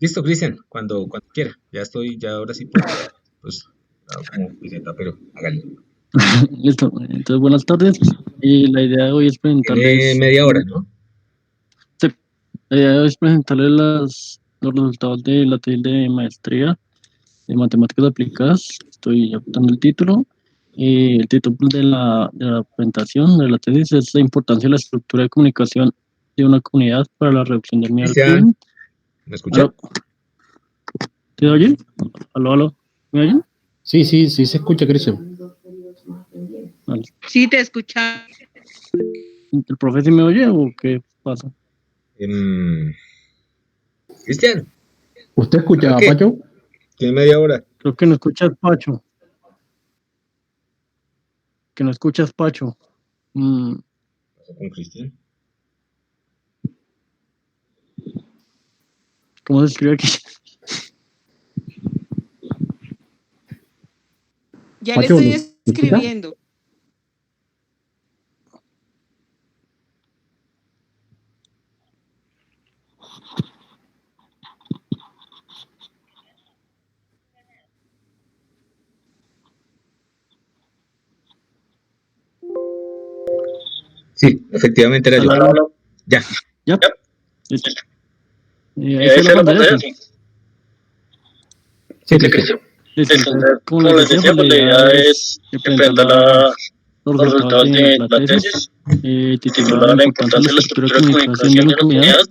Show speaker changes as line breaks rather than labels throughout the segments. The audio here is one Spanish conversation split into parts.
Listo, Cristian, cuando quiera. Ya estoy, ya ahora sí puedo quedar, pues, como piseta, pero hágale.
Listo. Entonces, buenas tardes. Y la idea de hoy es
Tiene
presentarles,
media hora, ¿no?
sí, la idea de hoy es presentarles los resultados de la tesis de maestría de matemáticas aplicadas. Estoy apuntando el título. El título de la presentación de la tesis es la importancia de la estructura de comunicación de una comunidad para la reducción del miedo al
Cristian,
crimen.
¿me escucha?
¿Aló? ¿Se oye? ¿Aló, aló? ¿Me oyen?
Sí, sí, sí se escucha, Cristian.
Vale.
Sí, te escucha.
¿El profe sí me oye o qué pasa?
Cristian,
¿Usted
¿para
escucha a
qué?
Pacho?
Tiene media hora.
Creo que no escuchas, Pacho. Que no escuchas, Pacho. Mm,
¿Qué pasó con Cristian?
¿Cómo se escribe aquí?
Ya le
Pacho,
estoy
¿me escucha?
escribiendo.
Sí, efectivamente era yo.
Aló, aló.
Ya.
¿Ya? Listo. Ahí
Ahí
se la
está la
pantalla,
pantalla,
sí.
sí. Sí,
Sí,
sí,
Cristian.
Cristian.
Listo.
Listo,
Entonces,
entonces,
como les
como les
decía,
decía,
pues la
pues la
idea
idea
es
es
presentar
presentar
los
los
resultados
resultados
de
de
la
la
tesis,
tesis,
titulada La
titulada La
importancia de la
importancia de la
estructura de
estructura de
comunicación de
comunicación
una
de una
comunidad
comunidad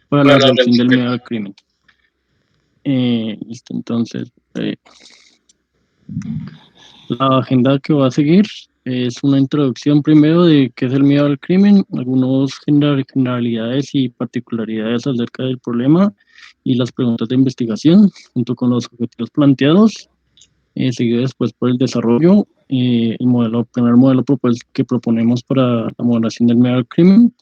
para la
para la
reducción del
reducción
miedo al crimen. Listo, entonces, la agenda que va a seguir es una introducción primero de qué es el miedo al crimen, algunas generalidades y particularidades acerca del problema y las preguntas de investigación, junto con los objetivos planteados, seguido después por el desarrollo, primer modelo que proponemos para la moderación del miedo al crimen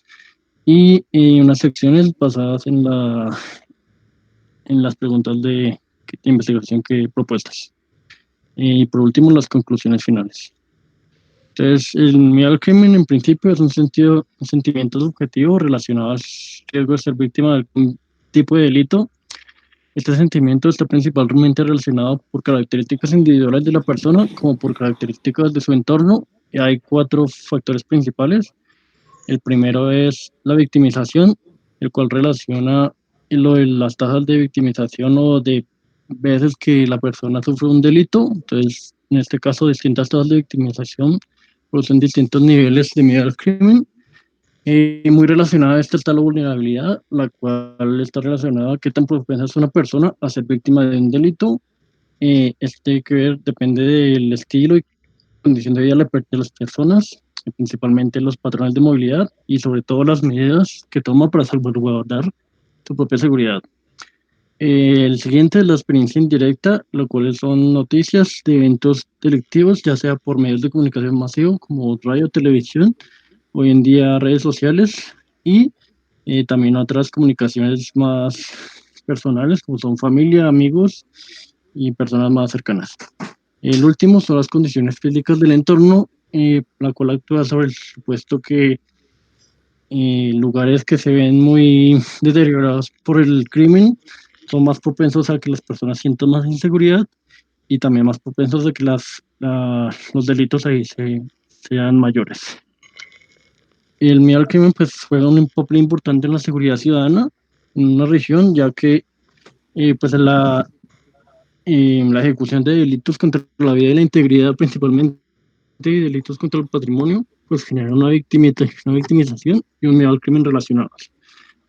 y unas secciones basadas en las preguntas de investigación que propuestas. Y por último, las conclusiones finales. Entonces, el miedo al crimen en principio es un sentimiento subjetivo relacionado al riesgo de ser víctima de algún tipo de delito. Este sentimiento está principalmente relacionado por características individuales de la persona como por características de su entorno. Y hay cuatro factores principales. El primero es la victimización, el cual relaciona lo de las tasas de victimización o de veces que la persona sufre un delito. Entonces, en este caso, distintas tasas de victimización producen distintos niveles de miedo al crimen. Muy relacionada a esta está la vulnerabilidad, la cual está relacionada a qué tan propensa es una persona a ser víctima de un delito. Este que ver, depende del estilo y condición de vida de las personas, principalmente los patrones de movilidad y sobre todo las medidas que toma para salvaguardar su propia seguridad. El siguiente es la experiencia indirecta, lo cual son noticias de eventos delictivos, ya sea por medios de comunicación masivo como radio, televisión, hoy en día redes sociales y también otras comunicaciones más personales como son familia, amigos y personas más cercanas. El último son las condiciones físicas del entorno, la cual actúa sobre el supuesto que lugares que se ven muy deteriorados por el crimen son más propensos a que las personas sientan más inseguridad y también más propensos a que los delitos ahí sean mayores. El miedo al crimen pues juega un papel importante en la seguridad ciudadana en una región, ya que pues la ejecución de delitos contra la vida y la integridad principalmente y delitos contra el patrimonio, pues genera una victimización y un miedo al crimen relacionados.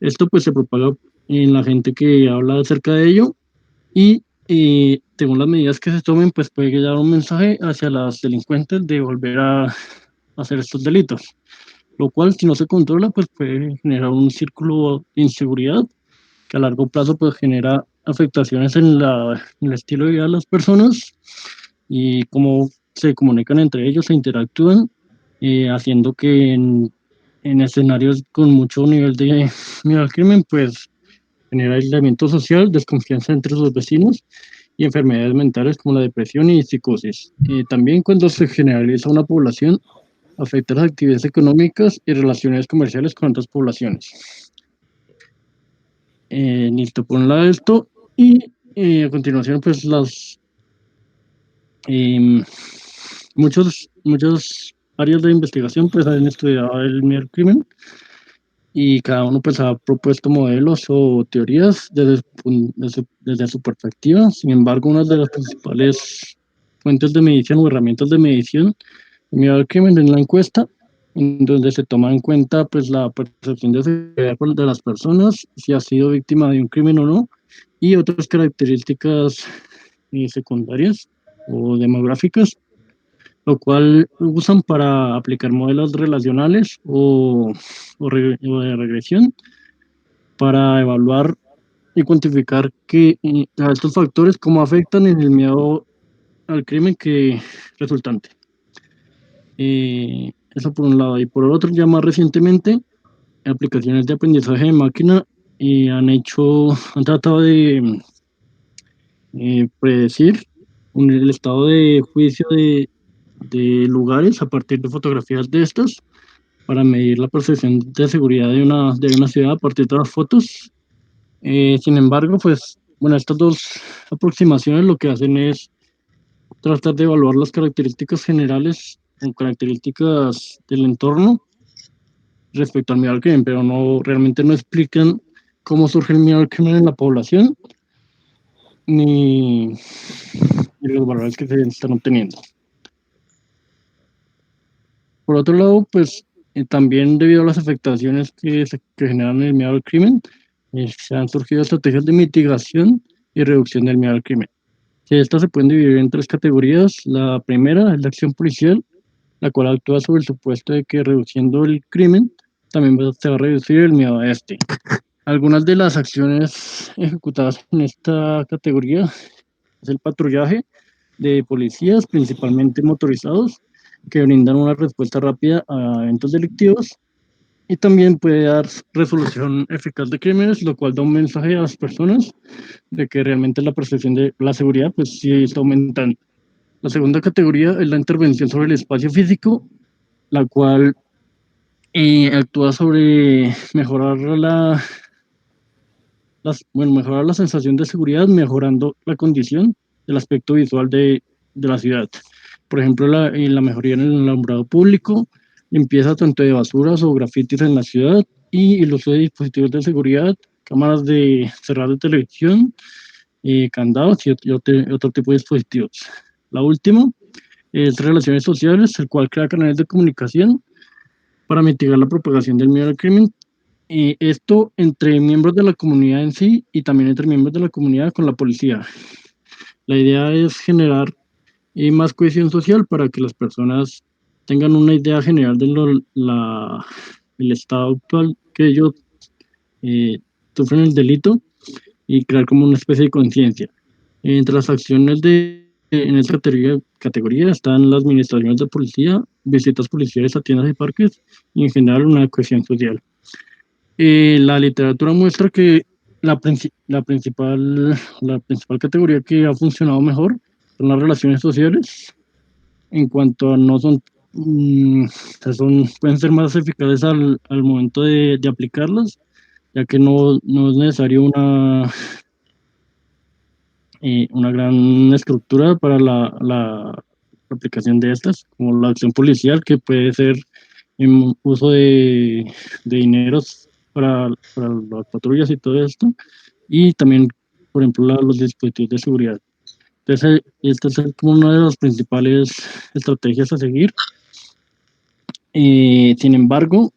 Esto pues se propaga en la gente que habla acerca de ello y según las medidas que se tomen, pues puede llegar un mensaje hacia las delincuentes de volver a hacer estos delitos, lo cual si no se controla, pues puede generar un círculo de inseguridad que a largo plazo pues genera afectaciones en el estilo de vida de las personas y cómo se comunican entre ellos, se interactúan, haciendo que en escenarios con mucho nivel de miedo al crimen, pues genera aislamiento social, desconfianza entre sus vecinos y enfermedades mentales como la depresión y psicosis. También cuando se generaliza una población, afecta las actividades económicas y relaciones comerciales con otras poblaciones. Listo, por un lado esto, Y a continuación, pues em, muchas áreas de investigación pues han estudiado el miedo al crimen y cada uno pues ha propuesto modelos o teorías desde su perspectiva. Sin embargo, una de las principales fuentes de medición o herramientas de medición del miedo al crimen es la encuesta, en donde se toma en cuenta pues la percepción de seguridad de las personas, si ha sido víctima de un crimen o no, y otras características secundarias o demográficas, lo cual usan para aplicar modelos relacionales o de regresión para evaluar y cuantificar a estos factores cómo afectan en el miedo al crimen que resultante. Eso por un lado. Y por el otro, ya más recientemente, aplicaciones de aprendizaje de máquina han tratado de predecir el estado de juicio de lugares a partir de fotografías de estas para medir la percepción de seguridad de una ciudad a partir de las fotos. Sin embargo, pues, bueno, estas dos aproximaciones lo que hacen es tratar de evaluar las características generales o características del entorno respecto al miedo al crimen, pero realmente no explican cómo surge el miedo al crimen en la población ni, ni los valores que se están obteniendo. Por otro lado, pues también debido a las afectaciones que generan el miedo al crimen, se han surgido estrategias de mitigación y reducción del miedo al crimen. Estas se pueden dividir en tres categorías. La primera es la acción policial, la cual actúa sobre el supuesto de que reduciendo el crimen también se va a reducir el miedo a este. Algunas de las acciones ejecutadas en esta categoría es el patrullaje de policías, principalmente motorizados, que brindan una respuesta rápida a eventos delictivos y también puede dar resolución eficaz de crímenes, lo cual da un mensaje a las personas de que realmente la percepción de la seguridad pues sí está aumentando. La segunda categoría es la intervención sobre el espacio físico, la cual actúa sobre mejorar la sensación de seguridad, mejorando la condición del aspecto visual de la ciudad. Por ejemplo, la mejoría en el alumbrado público, limpieza tanto de basuras o grafitis en la ciudad y el uso de dispositivos de seguridad, cámaras de cerrar de televisión, candados y otro tipo de dispositivos. La última es relaciones sociales, el cual crea canales de comunicación para mitigar la propagación del miedo al crimen. Y esto entre miembros de la comunidad en sí y también entre miembros de la comunidad con la policía. La idea es generar más cohesión social para que las personas tengan una idea general de el estado actual que ellos sufren el delito y crear como una especie de conciencia. Entre las acciones en esta categoría están las administraciones de policía, visitas policiales a tiendas y parques y en general una cohesión social. La literatura muestra que la principal categoría que ha funcionado mejor son las relaciones sociales, en cuanto a no son, pueden ser más eficaces al momento de aplicarlas, ya que no es necesario una gran estructura para la aplicación de estas, como la acción policial, que puede ser en uso de dineros para las patrullas y todo esto, y también, por ejemplo, los dispositivos de seguridad. Entonces, esta es como una de las principales estrategias a seguir. Sin embargo,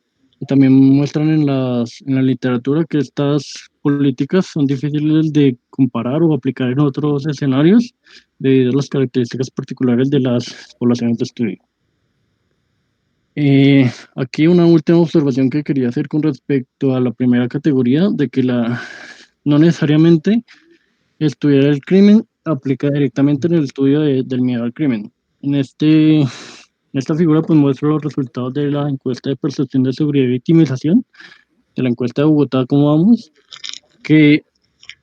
también muestran en la literatura que estas políticas son difíciles de comparar o aplicar en otros escenarios debido a las características particulares de las poblaciones de estudio. Aquí una última observación que quería hacer con respecto a la primera categoría, de que no necesariamente estudiar el crimen aplica directamente en el estudio del miedo al crimen. En esta figura pues muestra los resultados de la encuesta de percepción de seguridad y victimización, de la encuesta de Bogotá, ¿cómo vamos? Que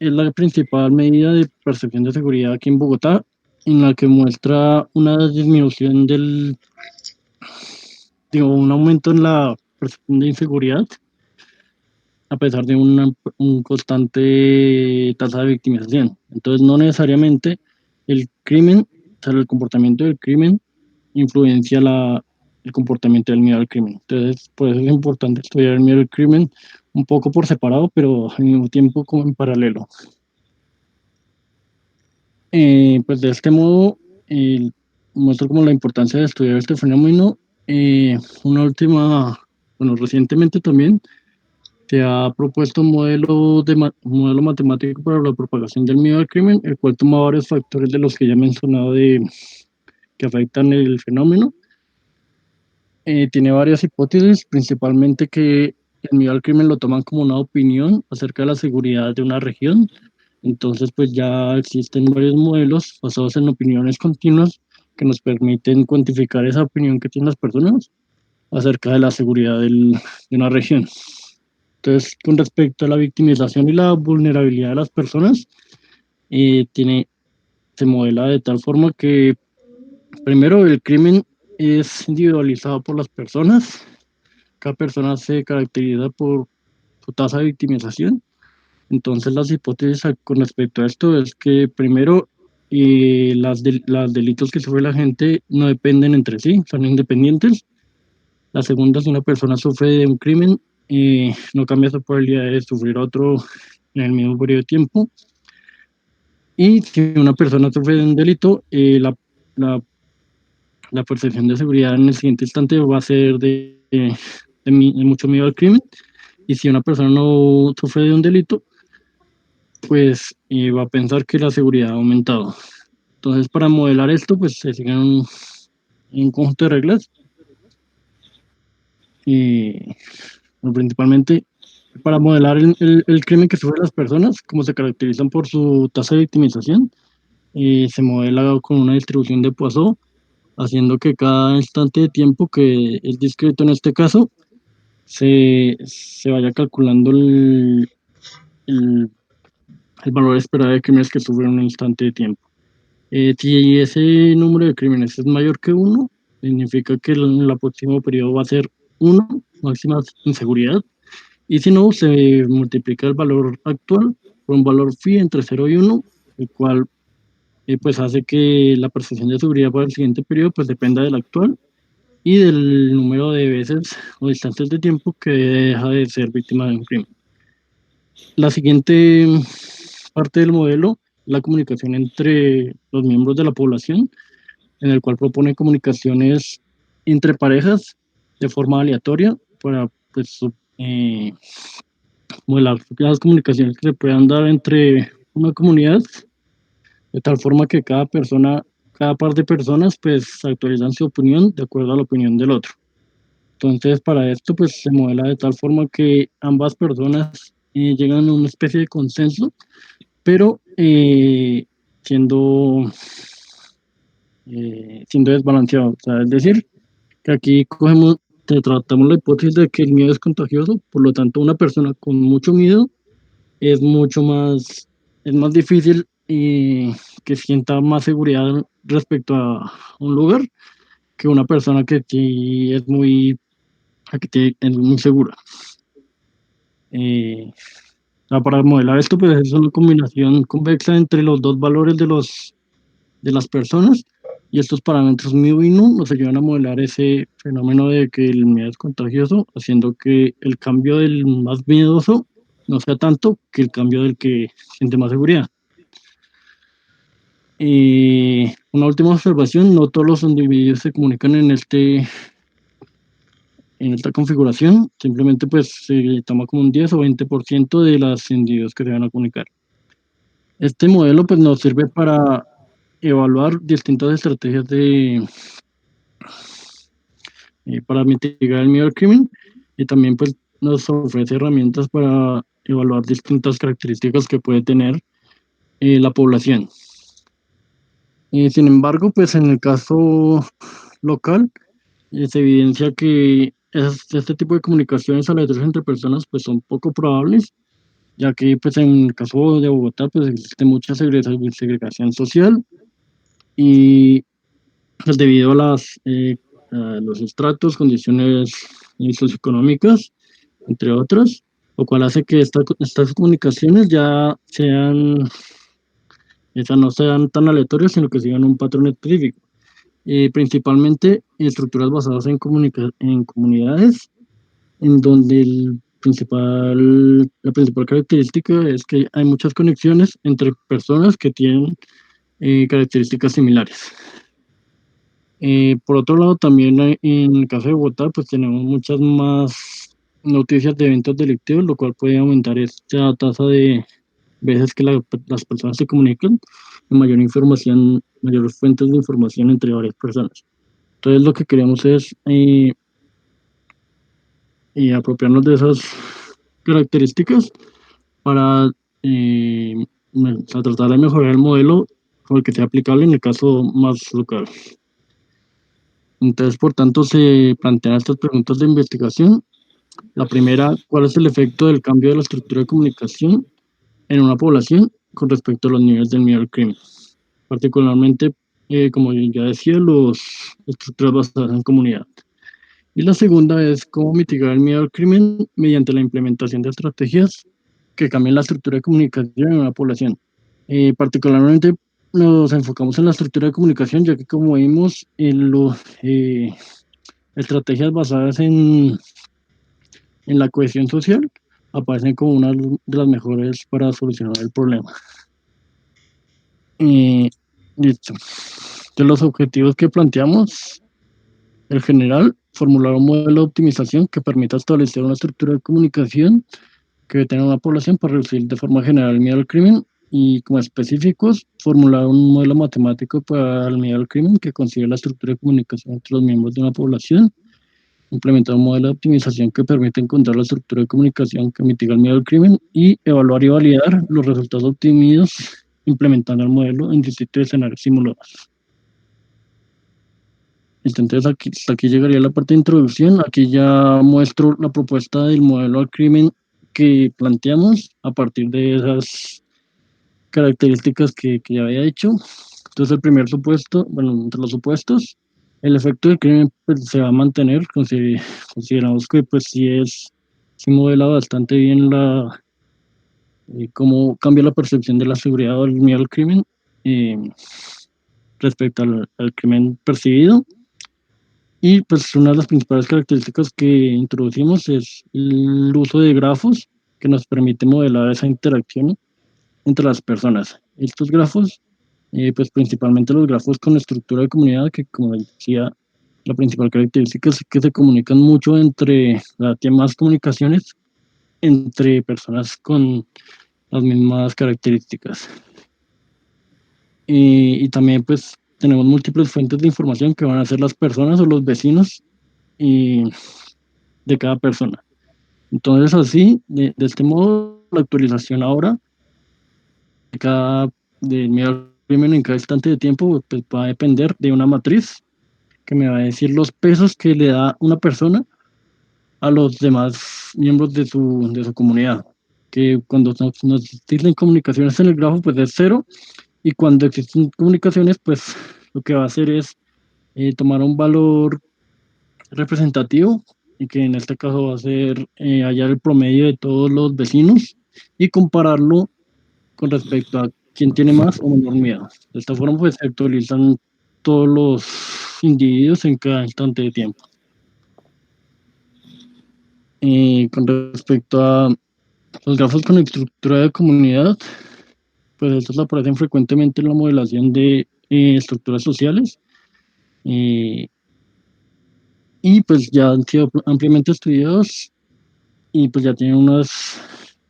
es la principal medida de percepción de seguridad aquí en Bogotá, en la que muestra una disminución un aumento en la percepción de inseguridad a pesar de un constante tasa de victimización. Entonces, no necesariamente el crimen, o sea, el comportamiento del crimen influencia el comportamiento del miedo al crimen. Entonces, por eso es importante estudiar el miedo al crimen un poco por separado, pero al mismo tiempo como en paralelo. Pues de este modo, muestro como la importancia de estudiar este fenómeno. Una última, bueno, recientemente también se ha propuesto un modelo matemático para la propagación del miedo al crimen, el cual toma varios factores de los que ya he mencionado que afectan el fenómeno. Tiene varias hipótesis, principalmente que el miedo al crimen lo toman como una opinión acerca de la seguridad de una región. Entonces, pues ya existen varios modelos basados en opiniones continuas que nos permiten cuantificar esa opinión que tienen las personas acerca de la seguridad de una región. Entonces, con respecto a la victimización y la vulnerabilidad de las personas, eh, tiene, se modela de tal forma que, primero, el crimen es individualizado por las personas. Cada persona se caracteriza por su tasa de victimización. Entonces, las hipótesis con respecto a esto es que, primero, las delitos que sufre la gente no dependen entre sí, son independientes. La segunda, si una persona sufre de un crimen, no cambia su probabilidad de sufrir otro en el mismo periodo de tiempo. Y si una persona sufre de un delito, la, la percepción de seguridad en el siguiente instante va a ser de mucho miedo al crimen. Y si una persona no sufre de un delito, pues va a pensar que la seguridad ha aumentado. Entonces, para modelar esto, pues se siguen un conjunto de reglas. Bueno, principalmente para modelar el crimen que sufren las personas, como se caracterizan por su tasa de victimización, se modela con una distribución de Poisson, haciendo que cada instante de tiempo que es discreto en este caso, se vaya calculando el, el valor esperado de crímenes que sufren en un instante de tiempo. Si ese número de crímenes es mayor que uno, significa que el próximo periodo va a ser uno, máxima inseguridad. Y si no, se multiplica el valor actual por un valor phi entre 0 y 1, el cual pues hace que la percepción de seguridad para el siguiente periodo pues dependa del actual y del número de veces o distancias de tiempo que deja de ser víctima de un crimen. La siguiente parte del modelo, la comunicación entre los miembros de la población, en el cual propone comunicaciones entre parejas de forma aleatoria para pues, eh, modelar las comunicaciones que se puedan dar entre una comunidad, de tal forma que cada par de personas, pues actualizan su opinión de acuerdo a la opinión del otro. Entonces, para esto, pues se modela de tal forma que ambas personas llegan a una especie de consenso, pero siendo, siendo desbalanceado. O sea, es decir, que aquí tratamos la hipótesis de que el miedo es contagioso, por lo tanto, una persona con mucho miedo es es más difícil que sienta más seguridad respecto a un lugar que una persona que sí es muy segura. Para modelar esto, pues es una combinación convexa entre los dos valores de las personas y estos parámetros mu y nu nos ayudan a modelar ese fenómeno de que el miedo es contagioso, haciendo que el cambio del más miedoso no sea tanto que el cambio del que siente más seguridad. Y una última observación, no todos los individuos se comunican en esta configuración, simplemente pues se toma como un 10 o 20% de los individuos que se van a comunicar. Este modelo pues nos sirve para evaluar distintas estrategias para mitigar el miedo al crimen y también pues nos ofrece herramientas para evaluar distintas características que puede tener la población. Sin embargo, pues en el caso local, se evidencia que este tipo de comunicaciones aleatorias entre personas pues son poco probables, ya que pues en el caso de Bogotá pues existe mucha segregación social y pues debido a los estratos, condiciones socioeconómicas, entre otras, lo cual hace que estas comunicaciones ya no sean tan aleatorias, sino que sigan un patrón específico. Principalmente estructuras basadas en comunidades, en donde la principal característica es que hay muchas conexiones entre personas que tienen características similares. Por otro lado, también en el caso de Bogotá, pues tenemos muchas más noticias de eventos delictivos, lo cual puede aumentar esta tasa de veces que las personas se comunican, de mayor información, mayores fuentes de información entre varias personas. Entonces, lo que queremos es apropiarnos de esas características para o sea, tratar de mejorar el modelo con el que sea aplicable en el caso más local. Entonces, por tanto, se plantean estas preguntas de investigación. La primera, ¿cuál es el efecto del cambio de la estructura de comunicación en una población con respecto a los niveles del miedo al crimen? Particularmente, como ya decía, las estructuras basadas en comunidad. Y la segunda es cómo mitigar el miedo al crimen mediante la implementación de estrategias que cambien la estructura de comunicación en una población. Particularmente nos enfocamos en la estructura de comunicación, ya que como vimos en estrategias basadas en la cohesión social aparecen como una de las mejores para solucionar el problema. Listo. De los objetivos que planteamos, en general, formular un modelo de optimización que permita establecer una estructura de comunicación que tenga una población para reducir de forma general el miedo al crimen, y como específicos, formular un modelo matemático para el miedo al crimen que considere la estructura de comunicación entre los miembros de una población, implementar un modelo de optimización que permita encontrar la estructura de comunicación que mitiga el miedo al crimen y evaluar y validar los resultados obtenidos implementando el modelo en distintos escenarios simulados. Entonces hasta aquí llegaría la parte de introducción. Aquí ya muestro la propuesta del modelo al crimen que planteamos a partir de esas características que ya había hecho. Entonces el primer supuesto, bueno, entre los supuestos, el efecto del crimen pues, se va a mantener. Consideramos que pues sí modela bastante bien cómo cambia la percepción de la seguridad o el miedo al crimen respecto al crimen percibido. Y pues una de las principales características que introducimos es el uso de grafos que nos permite modelar esa interacción entre las personas. Estos grafos, pues principalmente los grafos con estructura de comunidad, que como decía, la principal característica es que se comunican mucho tienen más comunicaciones entre personas con las mismas características. Y también pues tenemos múltiples fuentes de información que van a ser las personas o los vecinos de cada persona. Entonces así, de este modo, la actualización ahora del miedo al crimen en cada instante de tiempo pues, va a depender de una matriz que me va a decir los pesos que le da una persona a los demás miembros de su comunidad. Que cuando nos existen comunicaciones en el grafo, pues es 0, y cuando existen comunicaciones, pues lo que va a hacer es tomar un valor representativo, y que en este caso va a ser hallar el promedio de todos los vecinos y compararlo con respecto a quién tiene más o menor miedo. De esta forma, pues se actualizan todos los individuos en cada instante de tiempo. Con respecto a los grafos con estructura de comunidad, pues estos aparecen frecuentemente en la modelación de estructuras sociales, y pues ya han sido ampliamente estudiados, y pues ya tienen unas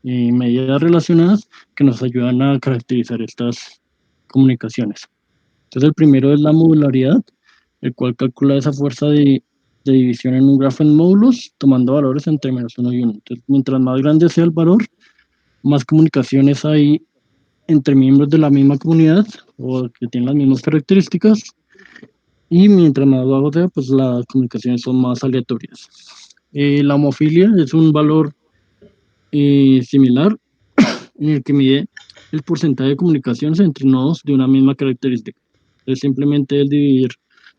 medidas relacionadas que nos ayudan a caracterizar estas comunicaciones. Entonces el primero es la modularidad, el cual calcula esa fuerza de división en un grafo en módulos, tomando valores entre -1 y 1. Entonces, mientras más grande sea el valor, más comunicaciones hay entre miembros de la misma comunidad o que tienen las mismas características, y mientras más bajo sea, pues las comunicaciones son más aleatorias. La homofilia es un valor similar en el que mide el porcentaje de comunicaciones entre nodos de una misma característica. Entonces simplemente es dividir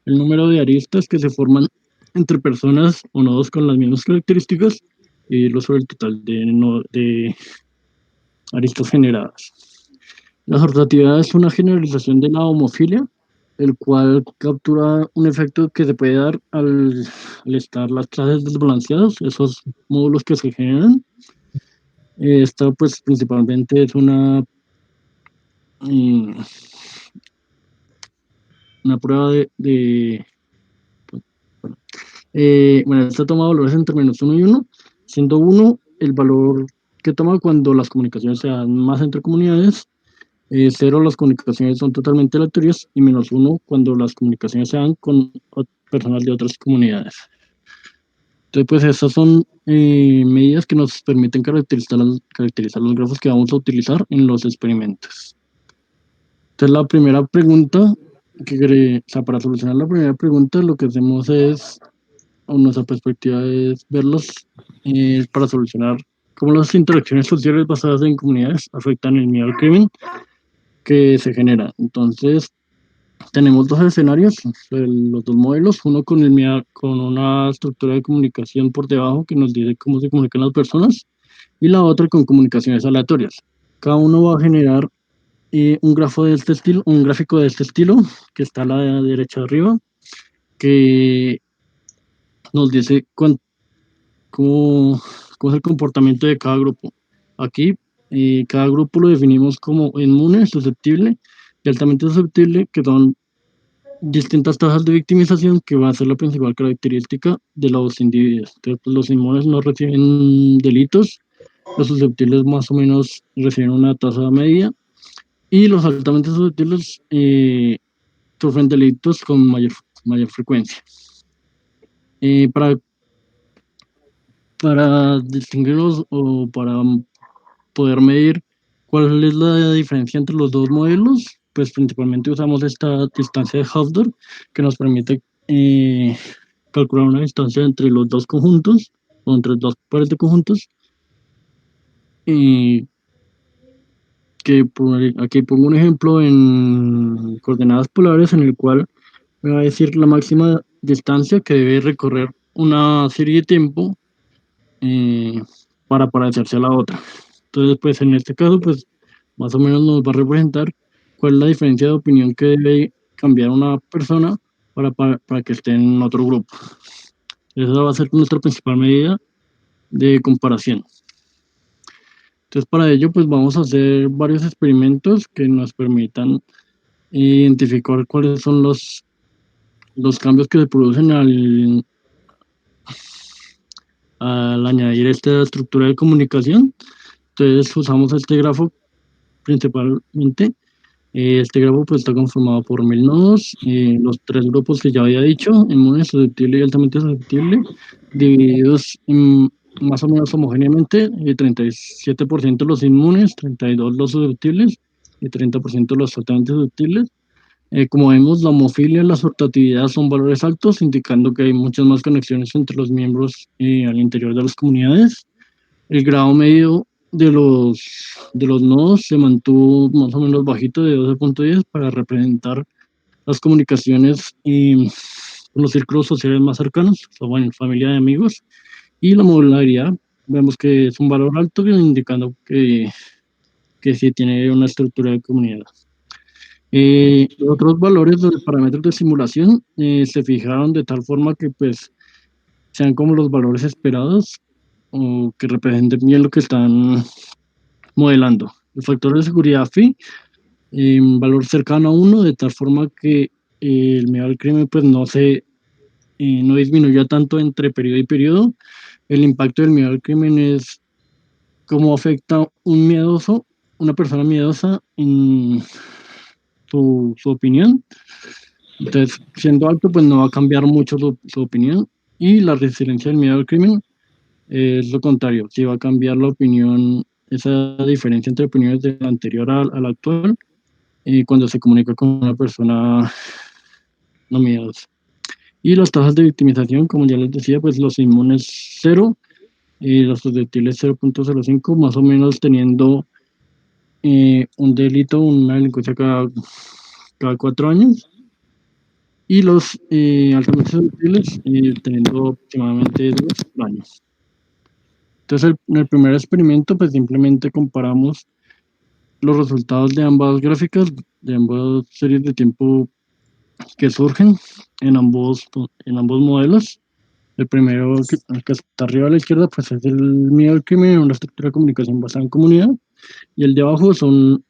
el número de aristas que se forman entre personas o nodos con las mismas características y lo sobre el total de aristas generadas. La sortatividad es una generalización de la homofilia, el cual captura un efecto que se puede dar al estar las clases desbalanceadas, esos módulos que se generan. Esta pues principalmente es una prueba bueno, esta toma valores entre menos 1 y 1, siendo 1 el valor que toma cuando las comunicaciones se dan más entre comunidades, 0 las comunicaciones son totalmente aleatorias y menos 1 cuando las comunicaciones se dan con personas de otras comunidades. Entonces, pues estas son medidas que nos permiten caracterizar los grafos que vamos a utilizar en los experimentos. Entonces, la primera pregunta, para solucionar la primera pregunta, lo que hacemos es, o nuestra perspectiva es verlos para solucionar cómo las interacciones sociales basadas en comunidades afectan el miedo al crimen que se genera. Entonces, tenemos dos escenarios, los dos modelos, uno con una estructura de comunicación por debajo que nos dice cómo se comunican las personas, y la otra con comunicaciones aleatorias. Cada uno va a generar un gráfico de este estilo, que está a la derecha arriba, que nos dice cómo es el comportamiento de cada grupo. Aquí, cada grupo lo definimos como inmune, susceptible y altamente susceptible, que son distintas tasas de victimización que va a ser la principal característica de los individuos. Entonces, pues, los inmunes no reciben delitos, los susceptibles más o menos reciben una tasa media y los altamente susceptibles sufren delitos con mayor frecuencia. Para distinguirlos o para poder medir cuál es la diferencia entre los dos modelos, pues principalmente usamos esta distancia de Hausdorff que nos permite calcular una distancia entre los dos conjuntos o entre dos pares de conjuntos. Aquí pongo un ejemplo en coordenadas polares en el cual me va a decir la máxima distancia que debe recorrer una serie de tiempo para parecerse a la otra. Entonces, pues en este caso, pues más o menos nos va a representar cuál es la diferencia de opinión que debe cambiar una persona para que esté en otro grupo. Esa va a ser nuestra principal medida de comparación. Entonces, para ello, pues vamos a hacer varios experimentos que nos permitan identificar cuáles son los cambios que se producen al añadir esta estructura de comunicación. Entonces, usamos este grafo principalmente. Este grafo pues está conformado por 1000 nodos, los 3 grupos que ya había dicho, inmune, susceptible y altamente susceptible, divididos más o menos homogéneamente, 37% los inmunes, 32% los susceptibles y 30% los altamente susceptibles. Como vemos, la homofilia y la sortatividad son valores altos, indicando que hay muchas más conexiones entre los miembros al interior de las comunidades. El grado medio de los nodos se mantuvo más o menos bajito de 12.10 para representar las comunicaciones con los círculos sociales más cercanos, o bueno, familia de amigos, y la modularidad, vemos que es un valor alto, indicando que sí tiene una estructura de comunidad. Los otros valores de los parámetros de simulación se fijaron de tal forma que pues sean como los valores esperados o que representen bien lo que están modelando. El factor de seguridad phi, un valor cercano a 1, de tal forma que el miedo al crimen pues no disminuya tanto entre periodo y periodo. El impacto del miedo al crimen es cómo afecta una persona miedosa en su opinión. Entonces, siendo alto, pues no va a cambiar mucho su opinión. Y la resiliencia del miedo al crimen es lo contrario, sí va a cambiar la opinión, esa diferencia entre opiniones del anterior al actual, cuando se comunica con una persona no miedosa. Y las tasas de victimización, como ya les decía, pues los inmunes 0 y los susceptibles 0.05, más o menos teniendo un delito, una delincuencia cada 4 años. Y los altamente susceptibles teniendo aproximadamente 2 años. Entonces, en el primer experimento, pues simplemente comparamos los resultados de ambas gráficas, de ambas series de tiempo que surgen en ambos modelos. El primero, el que está arriba a la izquierda, pues es el miedo al crimen, una estructura de comunicación basada en comunidad, y el de abajo son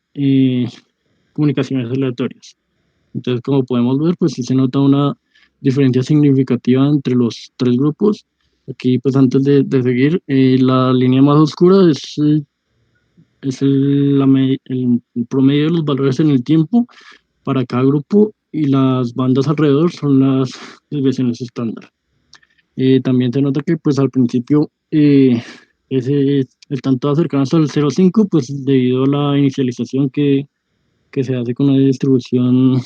comunicaciones aleatorias. Entonces, como podemos ver, pues sí se nota una diferencia significativa entre los tres grupos. Aquí, pues antes de seguir, la línea más oscura es el promedio de los valores en el tiempo para cada grupo, y las bandas alrededor son las desviaciones estándar. También se nota que pues al principio están todas cercanas al 0,5, pues debido a la inicialización que se hace con la distribución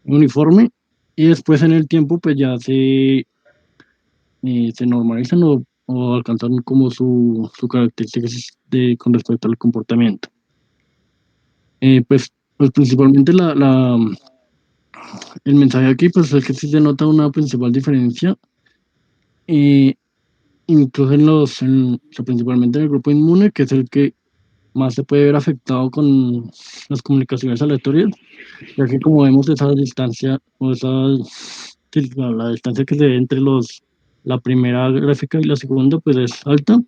uniforme, y después en el tiempo pues ya se normalizan o alcanzan como su características con respecto al comportamiento. Pues principalmente el mensaje aquí pues es que sí se nota una principal diferencia, incluso o sea, principalmente en el grupo inmune, que es el que más se puede ver afectado con las comunicaciones aleatorias, ya que como vemos esa distancia sí, la distancia que se ve entre la primera gráfica y la segunda pues es alta.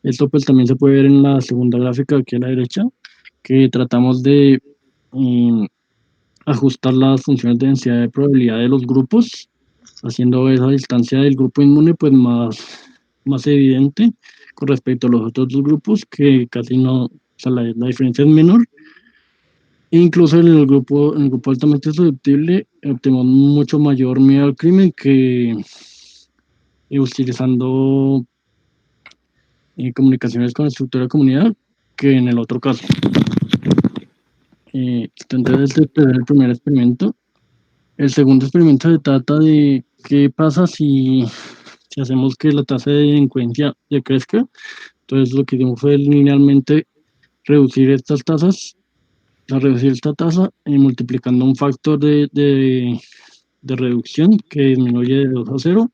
Esto pues también se puede ver en la segunda gráfica aquí a la derecha, que tratamos de mm, ajustar las funciones de densidad de probabilidad de los grupos, haciendo esa distancia del grupo inmune pues más evidente con respecto a los otros dos grupos, que casi no, o sea, la diferencia es menor. Incluso en el grupo altamente susceptible obtenemos mucho mayor miedo al crimen que utilizando comunicaciones con estructura de comunidad, que en el otro caso. Entonces, este es el primer experimento. El segundo experimento se trata de qué pasa si hacemos que la tasa de delincuencia decrezca. Entonces, lo que hicimos fue linealmente reducir estas tasas, reducir esta tasa multiplicando un factor de reducción que disminuye de 2 a 0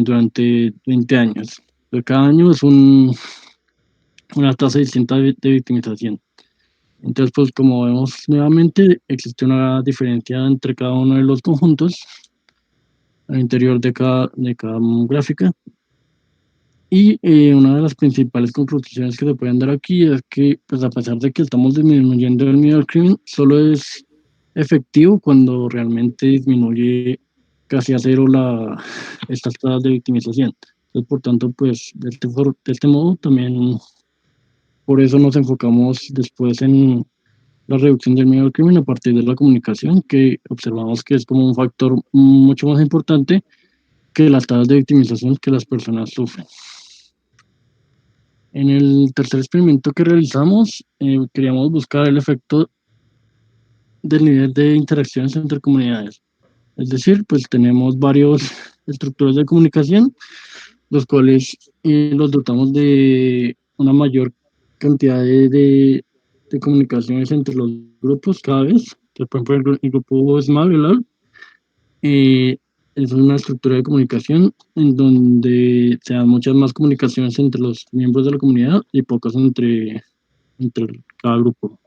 durante 20 años. Pero cada año es una tasa distinta de victimización. Entonces, pues como vemos nuevamente, existe una diferencia entre cada uno de los conjuntos al interior de cada gráfica. Y una de las principales conclusiones que se pueden dar aquí es que, pues a pesar de que estamos disminuyendo el miedo al crimen, solo es efectivo cuando realmente disminuye casi a cero estas tasas de victimización. Entonces, por tanto, pues de este modo también, por eso nos enfocamos después en la reducción del miedo al crimen a partir de la comunicación, que observamos que es como un factor mucho más importante que las tasas de victimización que las personas sufren. En el tercer experimento que realizamos, queríamos buscar el efecto del nivel de interacciones entre comunidades. Es decir, pues tenemos varios estructuras de comunicación, los cuales los dotamos de una mayor cantidad de comunicaciones entre los grupos cada vez. Entonces, por ejemplo, el grupo SMAL, ¿verdad? Es una estructura de comunicación en donde se dan muchas más comunicaciones entre los miembros de la comunidad y pocas entre cada grupo.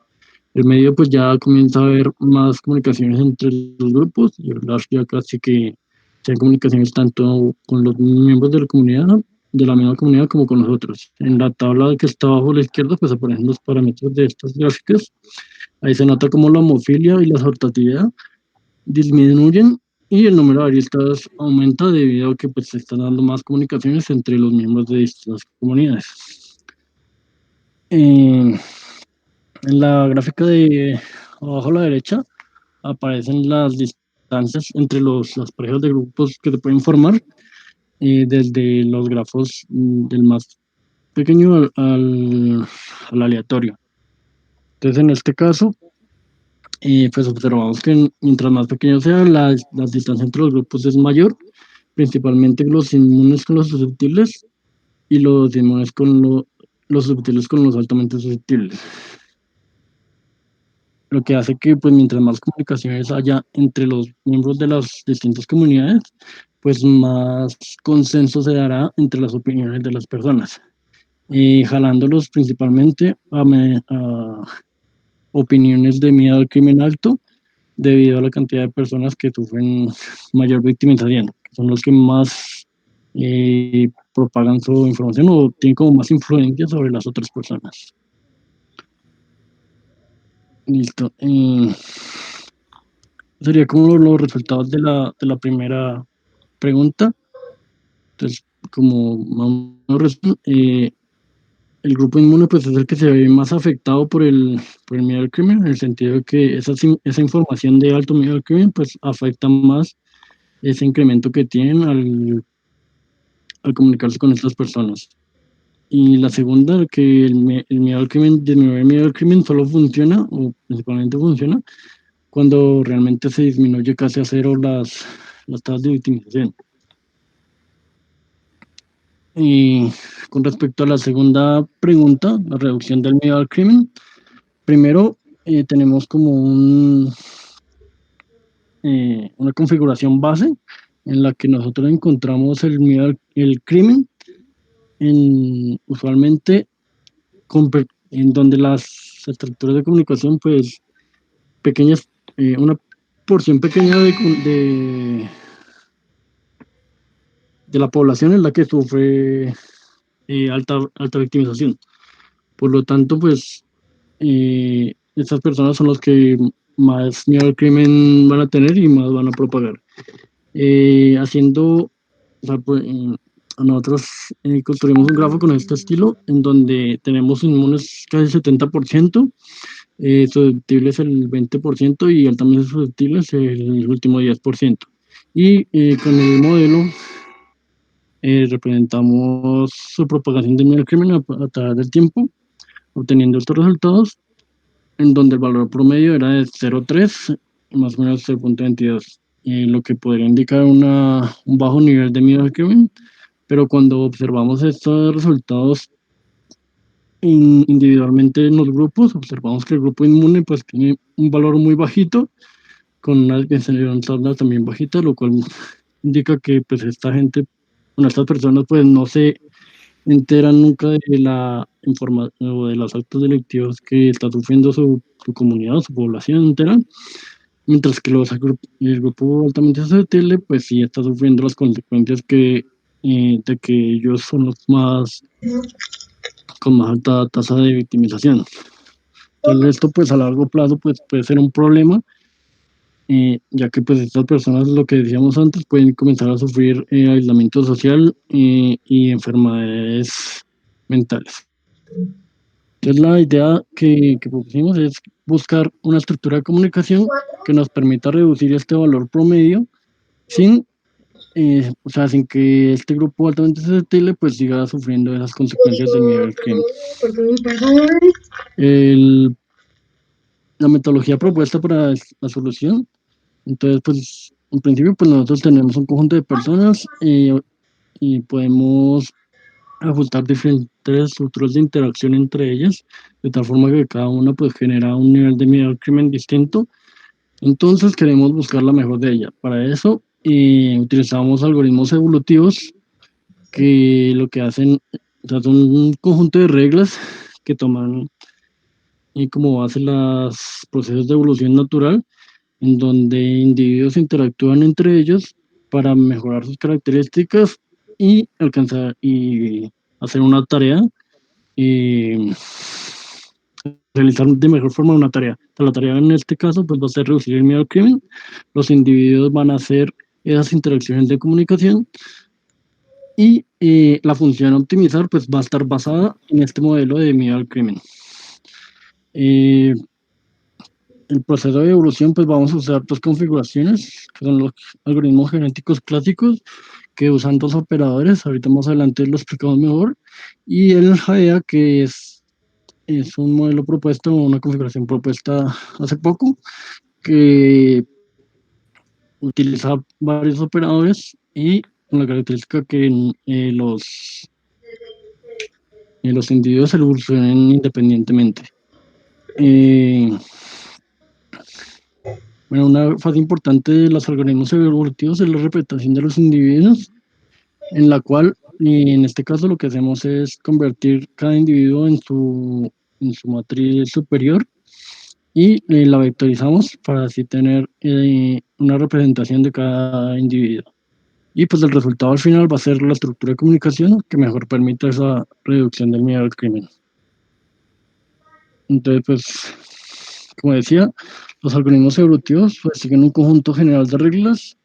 El medio pues ya comienza a haber más comunicaciones entre los grupos, y el large ya casi que se dan comunicaciones tanto con los miembros de la comunidad, de la misma comunidad, como con nosotros. En la tabla que está abajo a la izquierda pues aparecen los parámetros de estas gráficas. Ahí se nota como la homofilia y la sortatividad disminuyen y el número de aristas aumenta debido a que pues, se están dando más comunicaciones entre los miembros de distintas comunidades. En la gráfica de abajo a la derecha aparecen las distancias entre las parejas de grupos que se pueden formar, desde los grafos del más pequeño al aleatorio. Entonces, en este caso, pues observamos que mientras más pequeño sea, la distancia entre los grupos es mayor, principalmente los inmunes con los susceptibles y los inmunes con los susceptibles con los altamente susceptibles. lo que hace que pues mientras más comunicaciones haya entre los miembros de las distintas comunidades, pues más consenso se dará entre las opiniones de las personas, y jalándolos principalmente a opiniones de miedo al crimen alto, debido a la cantidad de personas que sufren mayor victimización, que son los que más propagan su información o tienen como más influencia sobre las otras personas. Listo. Sería como los resultados de la primera pregunta. Entonces, como más o menos el grupo inmune pues es el que se ve más afectado por el miedo al crimen, en el sentido de que esa información de alto miedo al crimen pues afecta más ese incremento que tienen al comunicarse con estas personas. Y la segunda, que el miedo al crimen, disminuir el miedo al crimen solo funciona, o principalmente funciona, cuando realmente se disminuye casi a cero las tasas de victimización. Y con respecto a la segunda pregunta, la reducción del miedo al crimen, primero tenemos como una configuración base en la que nosotros encontramos el miedo al crimen usualmente en donde las estructuras de comunicación, pues pequeñas, una porción pequeña de la población es la que sufre alta victimización. Por lo tanto, pues estas personas son los que más miedo al crimen van a tener y más van a propagar. O sea, pues, nosotros construimos un grafo con este estilo en donde tenemos inmunes casi el 70%, susceptibles el 20% y altamente susceptibles el último 10%. Y con el modelo representamos su propagación de miedo al crimen a través del tiempo, obteniendo estos resultados en donde el valor promedio era de 0,3, más o menos 0,22, lo que podría indicar un bajo nivel de miedo al crimen, pero cuando observamos estos resultados individualmente en los grupos, observamos que el grupo inmune pues tiene un valor muy bajito, con una desviación también bajita, lo cual indica que pues esta gente, bueno, estas personas pues no se enteran nunca de la información o de los actos delictivos que está sufriendo su comunidad, su población entera, mientras que el grupo altamente susceptible, pues sí está sufriendo las consecuencias de que ellos son los más con más alta tasa de victimización. Entonces esto pues a largo plazo pues puede ser un problema, ya que pues estas personas, lo que decíamos antes, pueden comenzar a sufrir aislamiento social y enfermedades mentales. Entonces la idea que propusimos es buscar una estructura de comunicación que nos permita reducir este valor promedio sin, sin que este grupo altamente susceptible pues siga sufriendo esas consecuencias del miedo al crimen. La metodología propuesta para la solución, entonces pues en principio pues nosotros tenemos un conjunto de personas y podemos ajustar diferentes estructuras de interacción entre ellas, de tal forma que cada una pues genera un nivel de miedo al crimen distinto. Entonces queremos buscar la mejor de ellas. Para eso utilizamos algoritmos evolutivos que lo que hacen, o sea, son un conjunto de reglas que toman como base los procesos de evolución natural, en donde individuos interactúan entre ellos para mejorar sus características y alcanzar y hacer una tarea y realizar de mejor forma una tarea. La tarea en este caso pues va a ser reducir el miedo al crimen. Los individuos van a hacer esas interacciones de comunicación y la función optimizar pues va a estar basada en este modelo de miedo al crimen. El proceso de evolución, pues vamos a usar dos configuraciones, que son los algoritmos genéticos clásicos, que usan dos operadores, ahorita más adelante lo explicamos mejor, y el JAEA, que es un modelo propuesto, una configuración propuesta hace poco, que utiliza varios operadores y con la característica que los individuos evolucionen independientemente. Bueno, una fase importante de los algoritmos evolutivos es la representación de los individuos, en la cual, y en este caso, lo que hacemos es convertir cada individuo en su matriz superior y la vectorizamos para así tener una representación de cada individuo. Y pues el resultado al final va a ser la estructura de comunicación que mejor permita esa reducción del miedo al crimen. Entonces, pues, como decía, los algoritmos evolutivos pues, siguen un conjunto general de reglas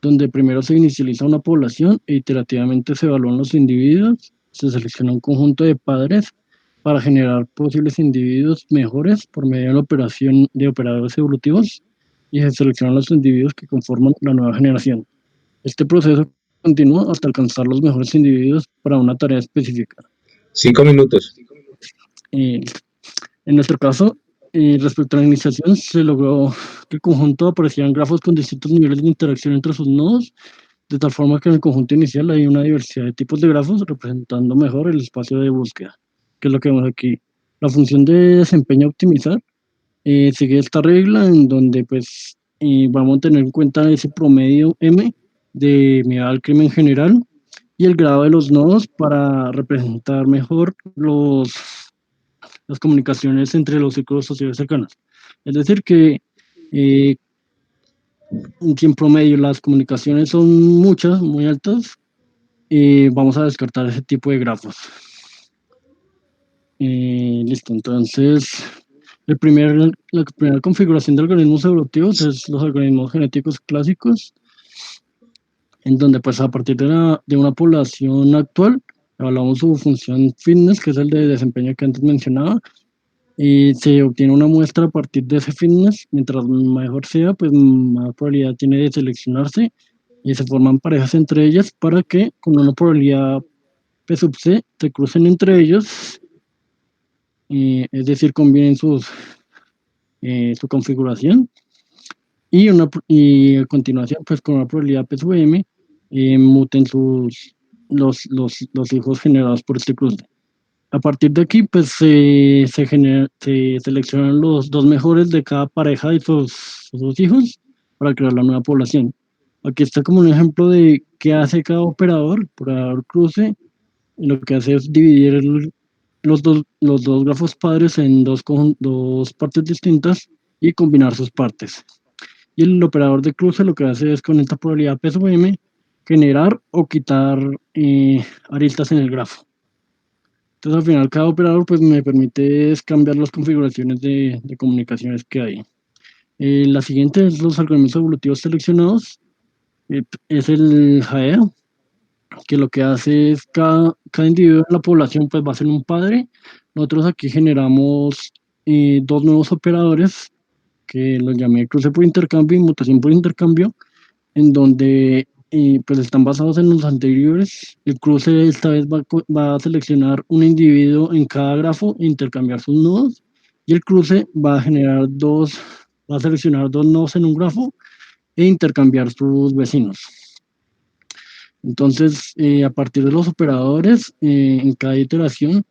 donde primero se inicializa una población e iterativamente se evalúan los individuos, se selecciona un conjunto de padres para generar posibles individuos mejores por medio de la operación de operadores evolutivos y se seleccionan los individuos que conforman la nueva generación. Este proceso continúa hasta alcanzar los mejores individuos para una tarea específica.
5 minutos.
Eh, En nuestro caso, respecto a la iniciación, se logró que el conjunto aparecieran grafos con distintos niveles de interacción entre sus nodos, de tal forma que en el conjunto inicial hay una diversidad de tipos de grafos representando mejor el espacio de búsqueda, que es lo que vemos aquí. La función de desempeño optimizar sigue esta regla en donde pues vamos a tener en cuenta ese promedio M de miedo al crimen general y el grado de los nodos para representar mejor las comunicaciones entre los círculos sociales cercanos. Es decir, que si en promedio las comunicaciones son muchas, muy altas, vamos a descartar ese tipo de grafos. Listo, entonces la primera configuración de algoritmos evolutivos es los algoritmos genéticos clásicos, en donde pues a partir de una población actual, evaluamos su función fitness, que es el de desempeño que antes mencionaba, y se obtiene una muestra a partir de ese fitness. Mientras mejor sea, pues más probabilidad tiene de seleccionarse y se forman parejas entre ellas para que con una probabilidad P sub C se crucen entre ellos, es decir, combinen su configuración y a continuación, pues con una probabilidad P sub M, muten los hijos generados por este cruce. A partir de aquí, pues se seleccionan los dos mejores de cada pareja de sus hijos para crear la nueva población. Aquí está como un ejemplo de qué hace cada operador cruce. Lo que hace es dividir los dos grafos padres en dos partes distintas y combinar sus partes. Y el operador de cruce lo que hace es con esta probabilidad P sub M generar o quitar aristas en el grafo. Entonces, al final, cada operador pues, me permite cambiar las configuraciones de comunicaciones que hay. La siguiente es los algoritmos evolutivos seleccionados. Es el JAEA, que lo que hace es cada individuo de la población pues, va a ser un padre. Nosotros aquí generamos dos nuevos operadores que los llamé cruce por intercambio y mutación por intercambio, en donde pues están basados en los anteriores. El cruce esta vez va a seleccionar un individuo en cada grafo e intercambiar sus nodos, y el cruce va a seleccionar dos nodos en un grafo e intercambiar sus vecinos. Entonces, a partir de los operadores, en cada iteración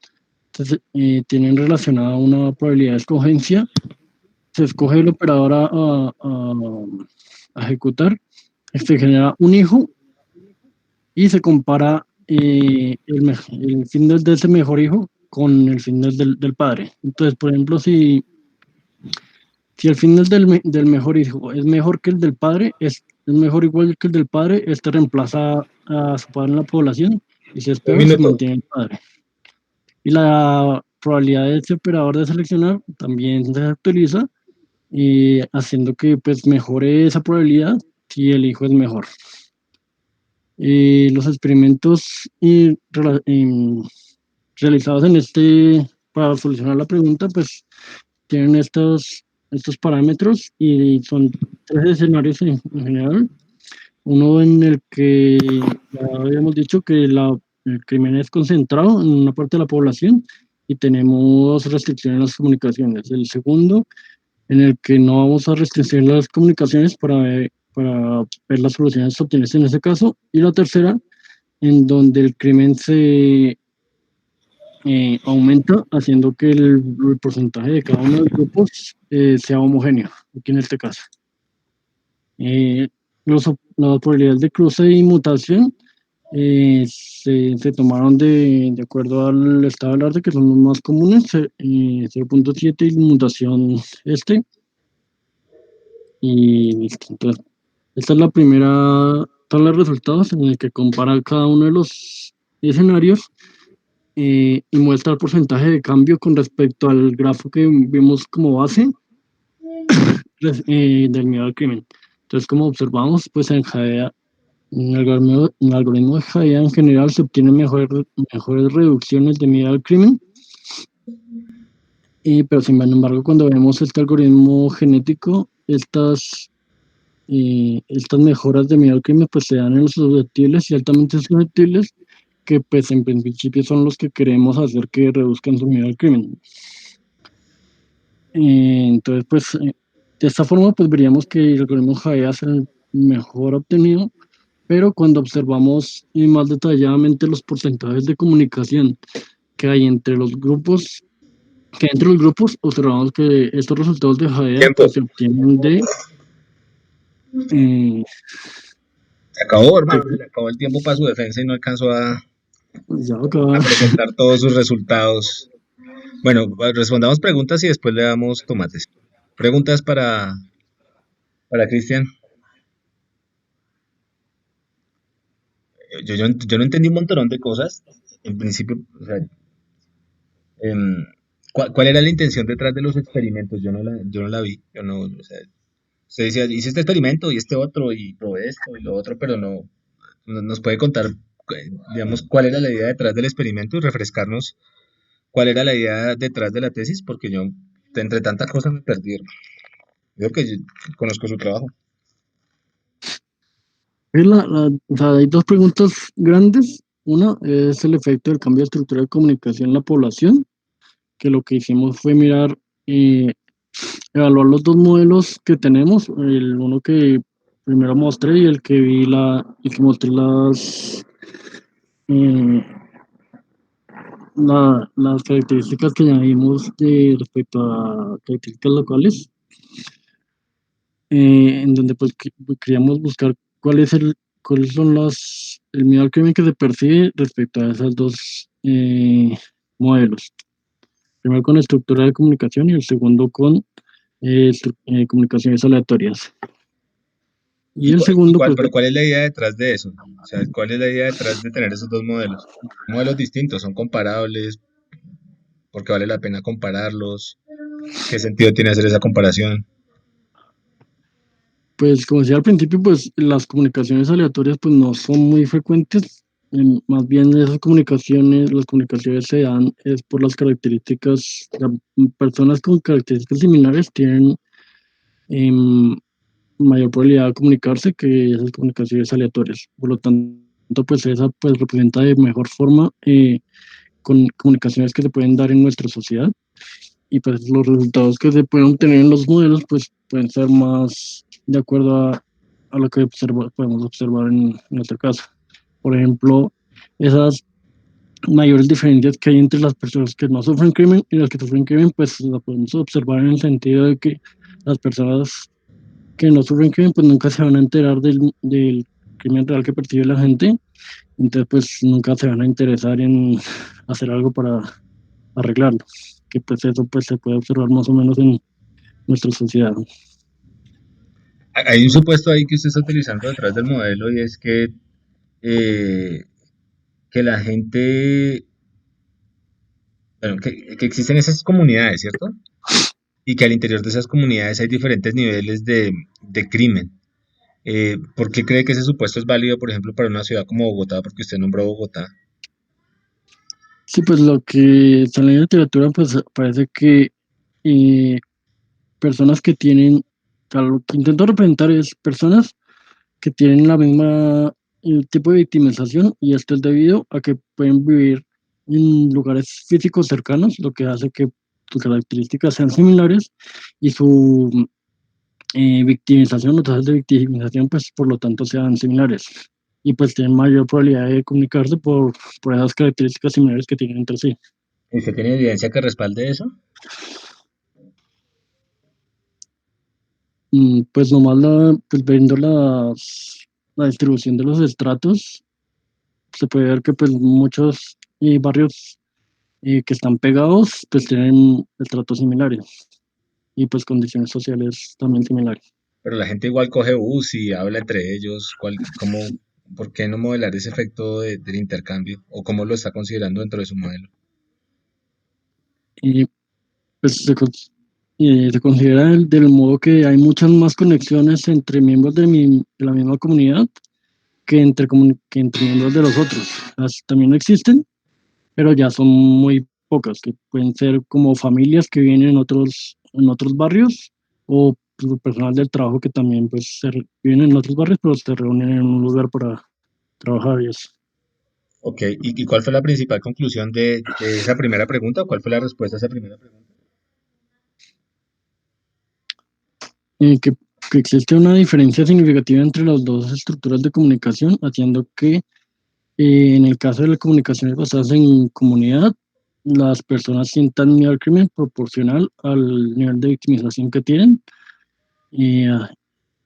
tienen relacionada una probabilidad de escogencia. Se escoge el operador a ejecutar, se genera un hijo y se compara el fitness de ese mejor hijo con el fitness del padre. Entonces, por ejemplo, si el fitness del mejor hijo es mejor que el del padre, es mejor igual que el del padre, este reemplaza a su padre en la población, y si es
Un
peor, se
minuto.
mantiene el padre. Y la probabilidad de este operador de seleccionar también se actualiza, y haciendo que pues mejore esa probabilidad si el hijo es mejor. Los experimentos realizados para solucionar la pregunta, pues tienen estos parámetros y son tres escenarios en general. Uno en el que ya habíamos dicho que el crimen es concentrado en una parte de la población y tenemos restricciones en las comunicaciones. El segundo, en el que no vamos a restringir las comunicaciones para ver las soluciones obtenidas en ese caso. Y la tercera, en donde el crimen se aumenta, haciendo que el porcentaje de cada uno de los grupos sea homogéneo, aquí en este caso. Eh, las probabilidades de cruce y mutación se tomaron de acuerdo al estado del arte, que son los más comunes, 0.7 y mutación y listo. Entonces, esta es la primera tabla de resultados en el que compara cada uno de los escenarios y muestra el porcentaje de cambio con respecto al grafo que vimos como base del miedo al crimen. Entonces, como observamos, pues en el algoritmo de Jaya en general se obtienen mejores reducciones de miedo al crimen, pero sin embargo, cuando vemos este algoritmo genético, estas mejoras de miedo al crimen pues se dan en los susceptibles y altamente susceptibles, que pues en principio son los que queremos hacer que reduzcan su miedo al crimen. Entonces, pues de esta forma pues veríamos que el algoritmo Jaya es el mejor obtenido, pero cuando observamos más detalladamente los porcentajes de comunicación que hay entre los grupos, observamos que estos resultados de Jaya
Tiempo.
pues se obtienen eh,
Se acabó, hermano. Se acabó el tiempo para su defensa y no alcanzó a
ya acaba.
presentar todos sus resultados. Bueno, respondamos preguntas y después le damos tomates. Preguntas para Cristian. Yo no entendí un montón de cosas. En principio, o sea, ¿cuál era la intención detrás de los experimentos? Yo no la vi. Yo no, o sea, usted decía, hice este experimento y este otro y probé esto y lo otro, pero no nos puede contar, digamos, cuál era la idea detrás del experimento y refrescarnos cuál era la idea detrás de la tesis, porque yo, entre tantas cosas, me perdí. Yo que yo conozco su trabajo.
O sea, hay dos preguntas grandes. Una es el efecto del cambio de estructura de comunicación en la población, que lo que hicimos fue eh, evaluar los dos modelos que tenemos, el uno que primero mostré y el que mostré eh, las características que añadimos respecto a características locales, en donde pues queríamos buscar cuáles son el miedo al crimen que se percibe respecto a esos dos modelos. Primero con estructura de comunicación y el segundo con comunicaciones aleatorias. Y el segundo, pues,
Pero cuál es la idea detrás de eso? O sea, ¿cuál es la idea detrás de tener esos dos modelos? Modelos distintos, son comparables, porque vale la pena compararlos. ¿Qué sentido tiene hacer esa comparación?
como decía al principio, pues las comunicaciones aleatorias pues no son muy frecuentes. Más bien las comunicaciones se dan es por las características, personas con características similares tienen em, mayor probabilidad de comunicarse que esas comunicaciones aleatorias. Por lo tanto, pues esa pues representa de mejor forma con comunicaciones que se pueden dar en nuestra sociedad, y pues los resultados que se pueden obtener en los modelos pues pueden ser más de acuerdo a lo que podemos observar en nuestro caso. Por ejemplo, esas mayores diferencias que hay entre las personas que no sufren crimen y las que sufren crimen, pues las podemos observar en el sentido de que las personas que no sufren crimen pues nunca se van a enterar del crimen real que percibe la gente, entonces pues nunca se van a interesar en hacer algo para arreglarlo, que pues eso pues se puede observar más o menos en nuestra sociedad.
Hay un supuesto ahí que usted está utilizando detrás del modelo y es eh, que la gente, bueno, que existen esas comunidades, ¿cierto? Y que al interior de esas comunidades hay diferentes niveles de crimen. ¿Por qué cree que ese supuesto es válido, por ejemplo, para una ciudad como Bogotá? Porque usted nombró Bogotá.
Sí, pues lo que sale en la literatura pues parece que eh, personas que tienen, o sea, lo que intento representar es personas que tienen la misma tipo de victimización, y esto es debido a que pueden vivir en lugares físicos cercanos, lo que hace que sus características sean similares y su victimización, los tasas de victimización, pues por lo tanto sean similares. Y pues tienen mayor probabilidad de comunicarse por esas características similares que tienen entre sí.
¿Y usted tiene evidencia que respalde eso?
Pues nomás pues viendo la distribución de los estratos, se puede ver que pues muchos barrios que están pegados pues tienen estratos similares y pues condiciones sociales también similares.
Pero la gente igual coge bus y habla entre ellos. ¿Por qué no modelar ese efecto del intercambio? ¿O cómo lo está considerando dentro de su modelo?
Y pues se considera del modo que hay muchas más conexiones entre miembros de la misma comunidad que entre miembros de los otros. También existen, pero ya son muy pocas, que pueden ser como familias que viven en otros barrios o pues, personal del trabajo que también pues viven en otros barrios, pero se reúnen en un lugar para trabajar y eso.
Ok, ¿y cuál fue la principal conclusión de esa primera pregunta? ¿O cuál fue la respuesta a esa primera pregunta?
Eh, que, que existe una diferencia significativa entre las dos estructuras de comunicación, haciendo que en el caso de las comunicaciones basadas en comunidad, las personas sientan miedo al crimen proporcional al nivel de victimización que tienen. Y, ah,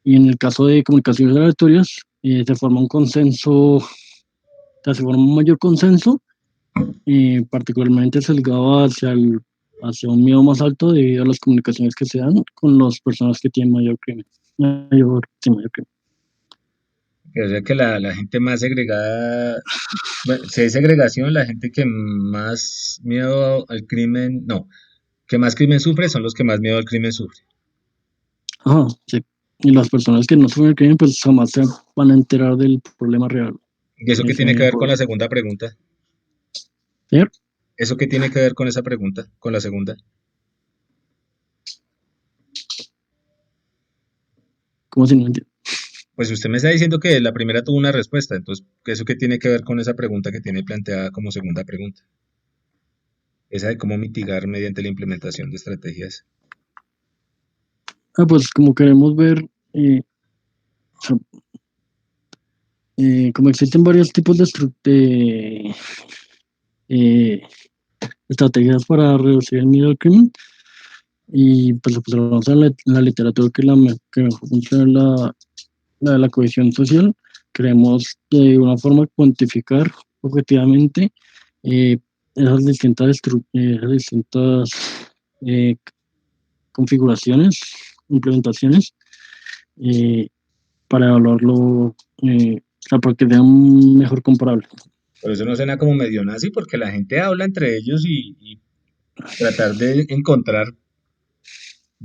y en el caso de comunicaciones aleatorias, se forma un consenso, o sea, se forma un mayor consenso, particularmente sesgado hacia un miedo más alto debido a las comunicaciones que se dan con las personas que tienen mayor crimen. Mayor crimen.
O sea que la gente más segregada, bueno, si hay segregación, la gente que más miedo al crimen, no, que más crimen sufre son los que más miedo al crimen sufren.
Ajá, sí. Y las personas que no sufren crimen, pues jamás se van a enterar del problema real.
¿Y eso qué tiene que
Ese,
ver con la segunda pregunta?
¿sí?
¿Eso qué tiene que ver con esa pregunta, con la segunda?
¿Cómo se no entiende?
Pues usted me está diciendo que la primera tuvo una respuesta, entonces, ¿eso qué tiene que ver con esa pregunta que tiene planteada como segunda pregunta? Esa de cómo mitigar mediante la implementación de estrategias.
Pues como queremos ver, o sea, como existen varios tipos de eh, estrategias para reducir el miedo al crimen, y pues observamos en la literatura que mejor funciona es la de la cohesión social. Queremos de una forma cuantificar objetivamente eh, esas distintas eh, configuraciones, implementaciones, eh, para evaluarlo, para que sea un mejor comparable.
Por eso no suena como medio nazi, porque la gente habla entre ellos y tratar de encontrar,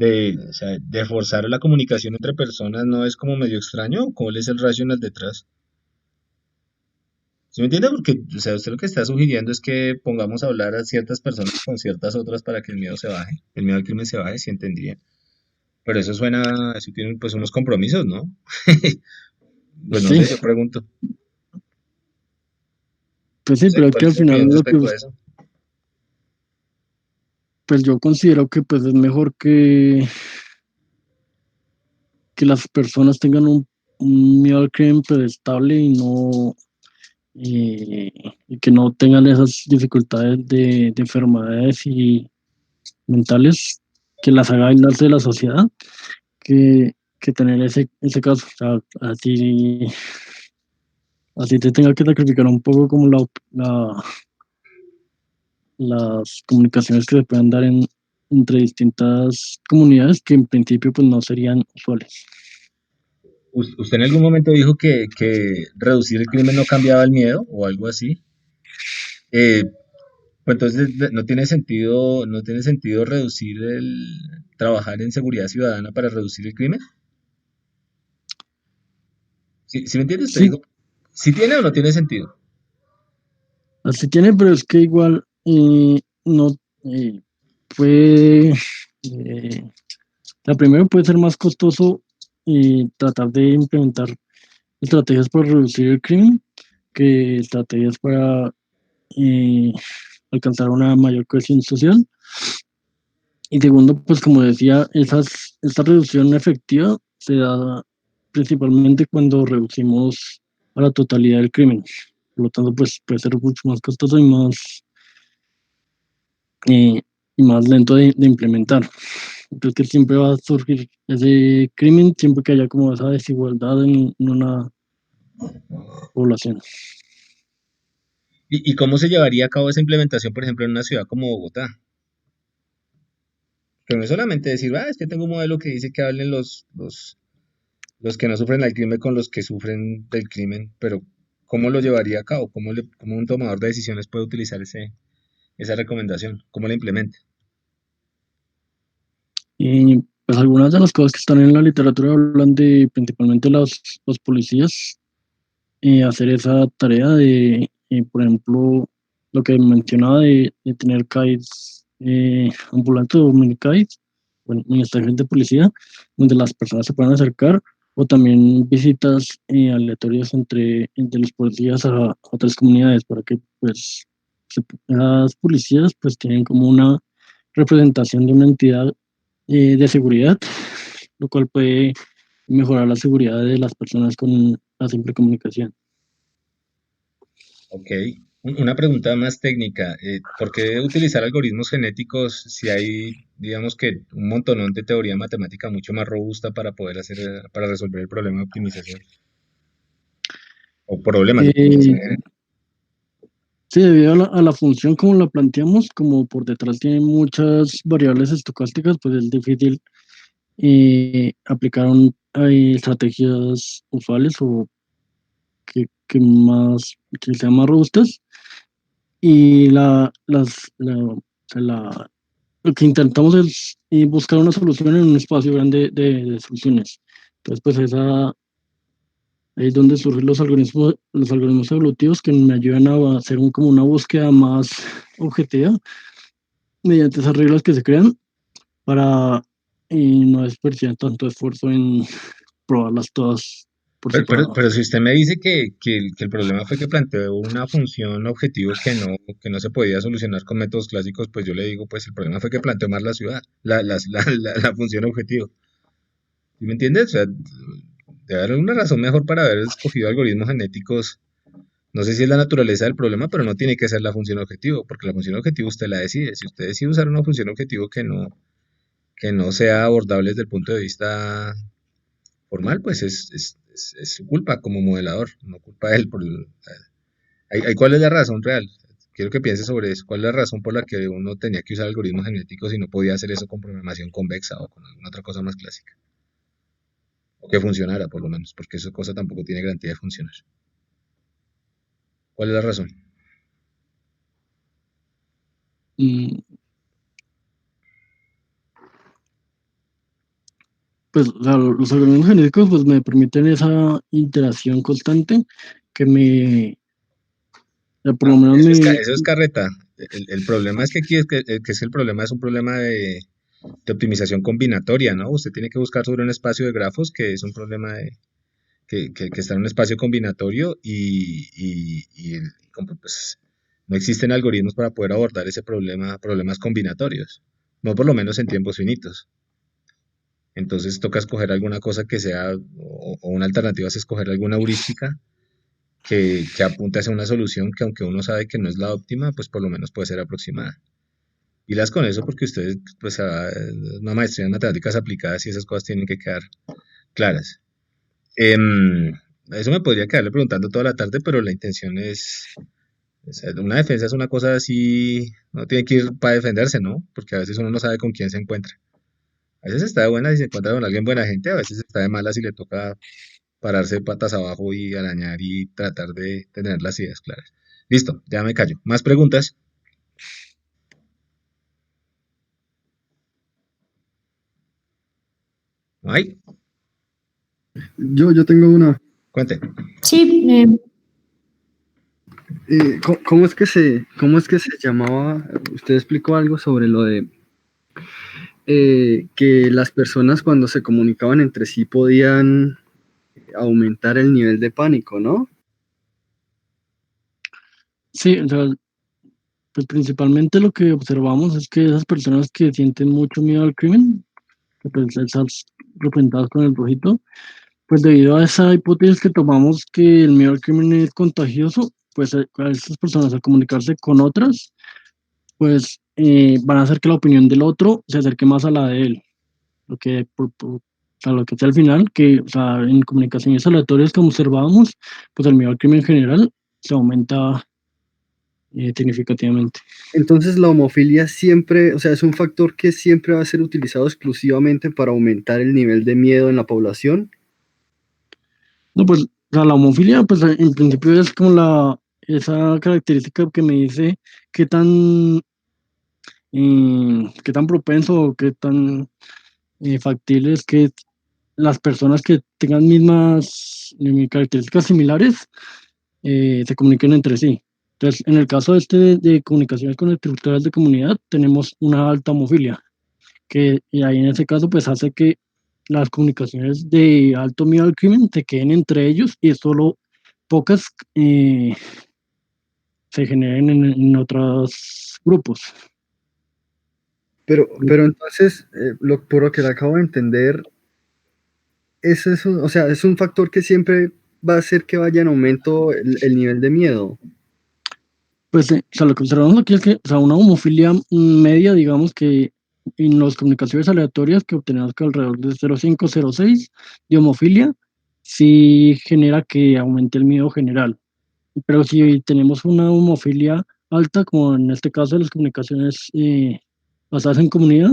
o sea, de forzar la comunicación entre personas no es como medio extraño. ¿Cuál es el racional detrás? ¿Sí me entiende? Porque, o sea, usted lo que está sugiriendo es que pongamos a hablar a ciertas personas con ciertas otras para que el miedo se baje, el miedo al crimen se baje, sí entendería. Pero eso tiene pues unos compromisos, ¿no? Pues no
Sí,
sé, yo pregunto,
pues
no
sí,
sé,
pero es
¿cuál
que
es
al
su
final
opinión respecto a eso?
pues yo considero que pues es mejor que las personas tengan un miedo al crimen predestable y, y que no tengan esas dificultades de enfermedades y mentales que las haga aislarse de la sociedad, que tener ese caso. O sea, así te tenga que sacrificar un poco como las comunicaciones que se puedan dar entre distintas comunidades que en principio pues no serían usuales.
¿Usted en algún momento dijo que reducir el crimen no cambiaba el miedo o algo así? Eh, pues entonces no tiene sentido trabajar en seguridad ciudadana para reducir el crimen. ¿Sí me entiende? Usted
Sí,
dijo, ¿sí tiene o no tiene sentido?
así tiene, pero es que igual no eh, puede, la primero puede ser más costoso tratar de implementar estrategias para reducir el crimen que estrategias para eh, alcanzar una mayor cohesión social. Y segundo, pues como decía, esta reducción efectiva se da principalmente cuando reducimos a la totalidad del crimen. Por lo tanto, pues puede ser mucho más costoso eh, y más lento de implementar. Entonces que siempre va a surgir ese crimen, siempre que haya como esa desigualdad en una población.
¿Y cómo se llevaría a cabo esa implementación, por ejemplo, en una ciudad como Bogotá? Que no es solamente decir, es que tengo un modelo que dice que hablen los que no sufren del crimen con los que sufren del crimen, pero ¿cómo lo llevaría a cabo? ¿Cómo un tomador de decisiones puede utilizar esa recomendación? ¿Cómo la implementa?
Y pues algunas de las cosas que están en la literatura hablan de principalmente los policías hacer esa tarea de, por ejemplo, lo que mencionaba de tener CAIs ambulantes o mini CAIs, bueno, mini estaciones de policía, donde las personas se puedan acercar, o también visitas aleatorias entre los policías a otras comunidades, para que pues las policías pues tienen como una representación de una entidad de seguridad, lo cual puede mejorar la seguridad de las personas con la simple comunicación.
Ok. Una pregunta más técnica. ¿Por qué utilizar algoritmos genéticos si hay, digamos que, un montonón de teoría matemática mucho más robusta para poder para resolver el problema de optimización? O problemas de optimización en
Eh,
general.
sí, debido a la función como la planteamos, como por detrás tiene muchas variables estocásticas, pues es difícil aplicar estrategias usuales o que sean más robustas. Y o sea, lo que intentamos es buscar una solución en un espacio grande de soluciones. Entonces, pues ahí es donde surgen los algoritmos evolutivos que me ayudan a hacer como una búsqueda más objetiva mediante esas reglas que se crean para no desperdiciar tanto esfuerzo en probarlas todas por separado.
Pero si usted me dice que el problema fue que planteó una función objetivo que no se podía solucionar con métodos clásicos, pues yo le digo, pues el problema fue que planteó mal la ciudad, la función objetivo. ¿Sí me entiendes? O sea, debe haber una razón mejor para haber escogido algoritmos genéticos. No sé si es la naturaleza del problema, pero no tiene que ser la función objetivo, porque la función objetivo usted la decide. Si usted decide usar una función objetivo que no sea abordable desde el punto de vista formal, pues es su culpa como modelador, no culpa de él. ¿Cuál es la razón real? Quiero que piense sobre eso. ¿Cuál es la razón por la que uno tenía que usar algoritmos genéticos y no podía hacer eso con programación convexa o con alguna otra cosa más clásica? O que funcionara, por lo menos, porque esa cosa tampoco tiene garantía de funcionar. ¿Cuál es la razón?
Mm, Pues o sea, los algoritmos genéticos pues me permiten esa interacción constante que por lo
No,
menos
eso es carreta. El problema es que aquí es que el problema es un problema de optimización combinatoria, ¿no? Usted tiene que buscar sobre un espacio de grafos que es un problema que está en un espacio combinatorio como, pues, no existen algoritmos para poder abordar ese problemas combinatorios, no por lo menos en tiempos finitos. Entonces toca escoger alguna cosa que sea, o una alternativa es escoger alguna heurística que apunte hacia una solución que aunque uno sabe que no es la óptima, pues por lo menos puede ser aproximada. Y las con eso porque ustedes, pues, una maestría en matemáticas aplicadas y esas cosas tienen que quedar claras. Em, Eso me podría quedarle preguntando toda la tarde, pero la intención o sea, una defensa es una cosa así, no tiene que ir para defenderse, ¿no? Porque a veces uno no sabe con quién se encuentra. A veces está de buenas y se encuentra con alguien buena gente, a veces está de malas y le toca pararse patas abajo y arañar y tratar de tener las ideas claras. Listo, ya me callo. ¿Más preguntas? ¿No hay?
Yo tengo una.
Cuente.
Sí,
¿Cómo es que se llamaba? Usted explicó algo sobre lo de que las personas cuando se comunicaban entre sí podían aumentar el nivel de pánico, ¿no?
sí, o sea, pues principalmente lo que observamos es que esas personas que sienten mucho miedo al crimen, que pues esas representadas con el rojito, pues debido a esa hipótesis que tomamos que el miedo al crimen es contagioso, pues a esas personas al comunicarse con otras, pues van a hacer que la opinión del otro se acerque más a la de él. a lo que es al final, que, o sea, en comunicaciones aleatorias como observábamos, pues el miedo al crimen en general se aumenta significativamente.
Entonces la homofilia siempre, o sea, es un factor que siempre va a ser utilizado exclusivamente para aumentar el nivel de miedo en la población.
No, pues, o sea, la homofilia, pues en principio es como esa característica que me dice qué tan, qué tan propenso o qué tan factible es que las personas que tengan mismas características similares se comuniquen entre sí. Entonces, en el caso de comunicaciones con estructuras de comunidad, tenemos una alta homofilia, que y ahí en ese caso pues hace que las comunicaciones de alto miedo al crimen se queden entre ellos y solo pocas se generen en otros grupos.
Pero entonces, por lo que le acabo de entender, es eso, o sea, es un factor que siempre va a hacer que vaya en aumento el nivel de miedo.
Pues, o sea, lo que observamos aquí es que, o sea, una homofilia media, digamos que en las comunicaciones aleatorias que obtenemos que alrededor de 0,5, 0,6 de homofilia, sí genera que aumente el miedo general. Pero si tenemos una homofilia alta, como en este caso de las comunicaciones basadas en comunidad,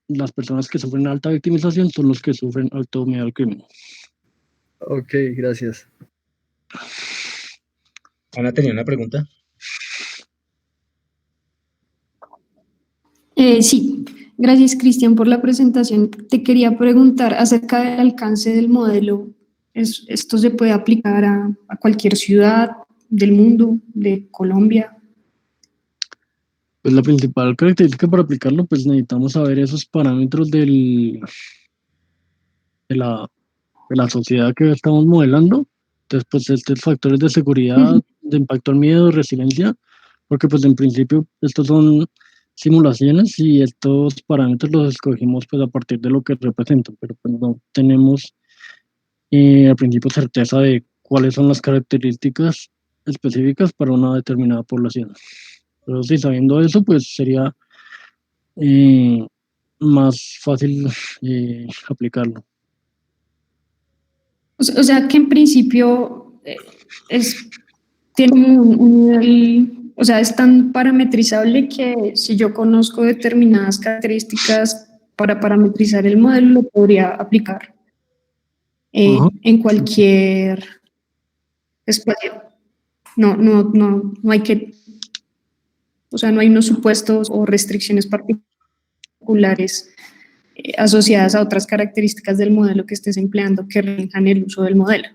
las personas que sufren alta victimización son los que sufren alto miedo al crimen.
Ok, gracias.
Ana tenía una pregunta.
Sí, gracias Cristian por la presentación. Te quería preguntar acerca del alcance del modelo. ¿Esto se puede aplicar a cualquier ciudad del mundo, de Colombia?
Pues la principal característica para aplicarlo, pues necesitamos saber esos parámetros de la, de la sociedad que estamos modelando. Entonces, pues estos factores de seguridad, de impacto al miedo, resiliencia, porque pues en principio estos son simulaciones y estos parámetros los escogimos pues a partir de lo que representan, pero pues no tenemos al principio certeza de cuáles son las características específicas para una determinada población. Pero sí, sabiendo eso, pues sería eh, más fácil aplicarlo.
O sea que en principio tiene un nivel, o sea, es tan parametrizable que si yo conozco determinadas características para parametrizar el modelo, lo podría aplicar en cualquier espacio. No hay que, o sea, no hay unos supuestos o restricciones particulares asociadas a otras características del modelo que estés empleando que rijan el uso del modelo.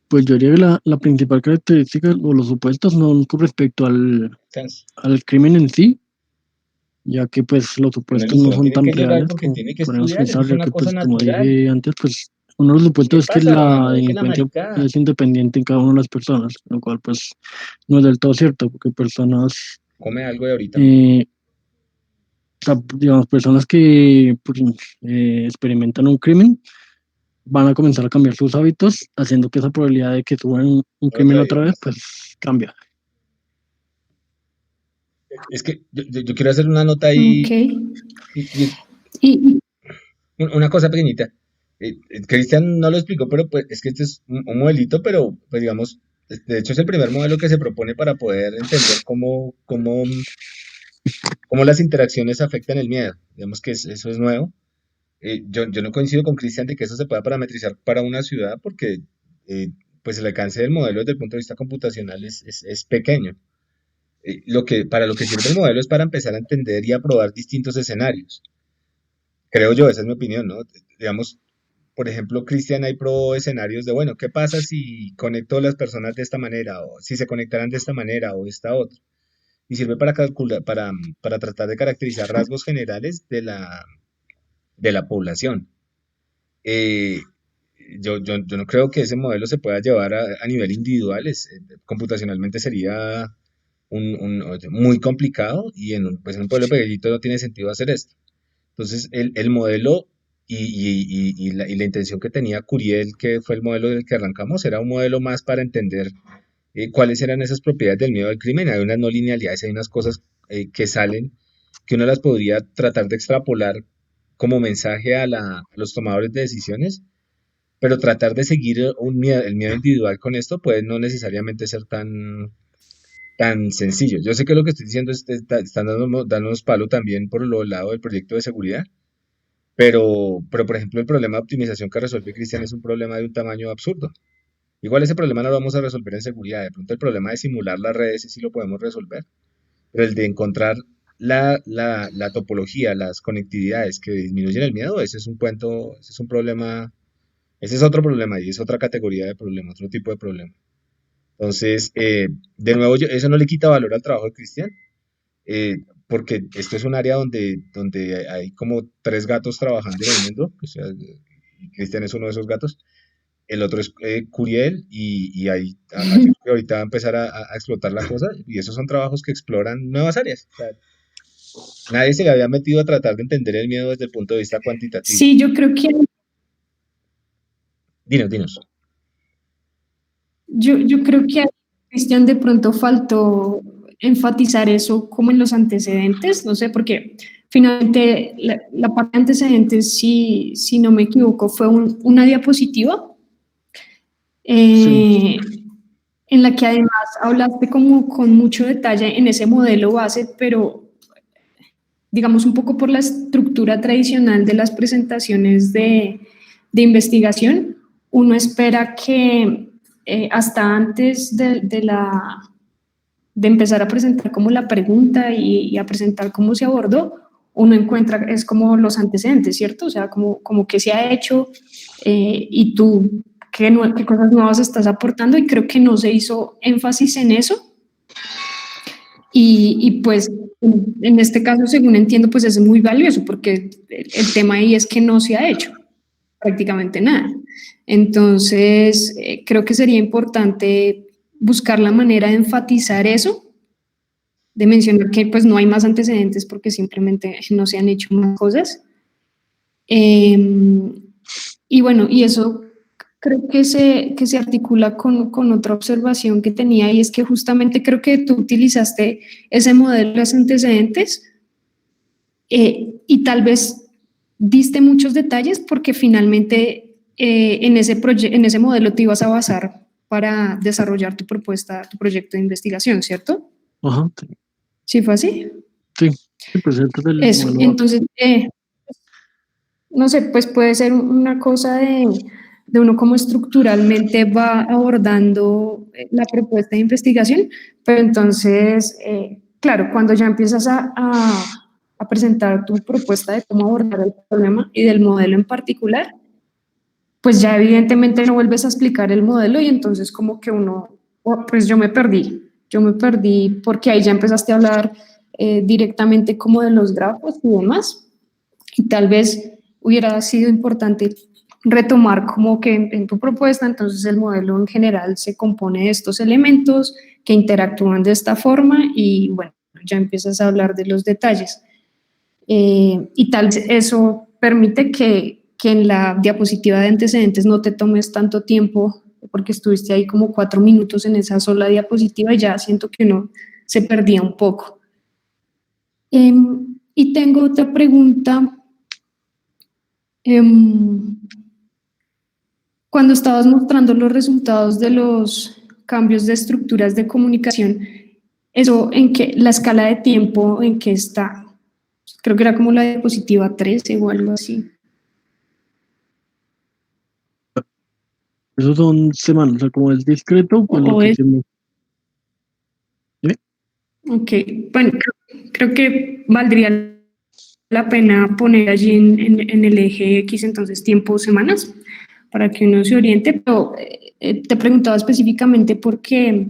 Pues yo diría que la principal característica o los supuestos no con respecto al crimen en sí, ya que pues los supuestos
Listo,
no
no
son
tiene
tan
que llegar
reales
porque
como
tiene que
podemos
estudiar, eso
pensar,
es
ya
una
que
cosa
pues como
natural.
dije antes, pues uno de los
¿Qué
supuestos es que
pasa,
la
Romeo? Deje la
delincuencia
maricada.
es independiente en cada una de las personas, lo cual pues no es del todo cierto, porque personas,
Come algo de ahorita.
o sea, digamos, personas que pues, experimentan un crimen van a comenzar a cambiar sus hábitos, haciendo que esa probabilidad de que suban un crimen
Otro
otra vez,
idioma.
pues cambia.
Es que yo quiero hacer una nota ahí
Ok.
y una cosa pequeñita. Cristian no lo explicó, pero pues es que este es un modelito, pero pues digamos, de hecho es el primer modelo que se propone para poder entender cómo las interacciones afectan el miedo. Digamos que eso es nuevo. Yo no coincido con Cristian de que eso se pueda parametrizar para una ciudad porque pues el alcance del modelo desde el punto de vista computacional es pequeño. Para lo que sirve el modelo es para empezar a entender y a probar distintos escenarios. Creo yo, esa es mi opinión, ¿no? Digamos, por ejemplo, Cristian ahí probó escenarios de, bueno, ¿qué pasa si conecto a las personas de esta manera? O si se conectaran de esta manera o de esta otra. Y sirve para calcular, para tratar de caracterizar rasgos generales de la población. Eh, yo no creo que ese modelo se pueda llevar a nivel individual, computacionalmente sería muy complicado y pues en un pueblo pequeñito no tiene sentido hacer esto. Entonces, el modelo y la intención que tenía Curiel, que fue el modelo del que arrancamos, era un modelo más para entender cuáles eran esas propiedades del miedo al crimen. Hay unas no linealidades, hay unas cosas que salen que uno las podría tratar de extrapolar como mensaje a los tomadores de decisiones, pero tratar de seguir el miedo individual con esto puede no necesariamente ser tan sencillo. Yo sé que lo que estoy diciendo están dándonos palo también por lo lado del proyecto de seguridad, pero por ejemplo el problema de optimización que resuelve Cristian es un problema de un tamaño absurdo. Igual ese problema no lo vamos a resolver en seguridad, de pronto el problema de simular las redes sí lo podemos resolver, pero el de encontrar la topología, las conectividades que disminuyen el miedo, ese es un cuento, ese es un problema, ese es otro problema y es otra categoría de problema, otro tipo de problema. Entonces, de nuevo, eso no le quita valor al trabajo de Cristian, porque esto es un área donde hay como 3 gatos trabajando en el mundo, o sea, y Cristian es uno de esos gatos. El otro es Curiel y ahí aquí ahorita va a empezar a explotar la cosa y esos son trabajos que exploran nuevas áreas. O sea, nadie se le había metido a tratar de entender el miedo desde el punto de vista cuantitativo.
Sí, yo creo que
Dinos.
yo creo que a Cristian de pronto faltó enfatizar eso como en los antecedentes, no sé, porque finalmente la parte de antecedentes, si no me equivoco, fue una diapositiva
Sí.
en la que además hablaste como con mucho detalle en ese modelo base, pero digamos un poco por la estructura tradicional de las presentaciones de investigación, uno espera que hasta antes de empezar a presentar como la pregunta y a presentar cómo se abordó, uno encuentra, es como los antecedentes, ¿cierto? O sea, como que se ha hecho y tú qué cosas nuevas estás aportando, y creo que no se hizo énfasis en eso. Y pues en este caso, según entiendo, pues es muy valioso porque el tema ahí es que no se ha hecho prácticamente nada. Entonces, creo que sería importante buscar la manera de enfatizar eso, de mencionar que pues no hay más antecedentes porque simplemente no se han hecho más cosas. Y bueno, y eso creo que se articula con otra observación que tenía, y es que justamente creo que tú utilizaste ese modelo de los antecedentes y tal vez diste muchos detalles porque finalmente en ese modelo te ibas a basar para desarrollar tu propuesta, tu proyecto de investigación, ¿cierto?
Ajá, sí.
¿Sí fue así?
Sí, presentas el
Eso,
modelo.
entonces, no sé, pues puede ser una cosa de uno como estructuralmente va abordando la propuesta de investigación, pero entonces, claro, cuando ya empiezas a presentar tu propuesta de cómo abordar el problema y del modelo en particular, pues ya evidentemente no vuelves a explicar el modelo y entonces como que uno, oh, pues yo me perdí porque ahí ya empezaste a hablar directamente como de los grafos y demás, y tal vez hubiera sido importante retomar como que en tu propuesta, entonces el modelo en general se compone de estos elementos que interactúan de esta forma y bueno, ya empiezas a hablar de los detalles. Y tal vez eso permite que en la diapositiva de antecedentes no te tomes tanto tiempo, porque estuviste ahí como 4 minutos en esa sola diapositiva y ya siento que uno se perdía un poco. Y tengo otra pregunta. Cuando estabas mostrando los resultados de los cambios de estructuras de comunicación, ¿eso en qué, la escala de tiempo en qué está? Creo que era como la diapositiva 13 o algo así.
Eso son semanas, o sea, como es discreto, pues lo
O
que
es,
hicimos.
ok, bueno, creo que valdría la pena poner allí en el eje X, entonces tiempo semanas, para que uno se oriente, pero te preguntaba específicamente porque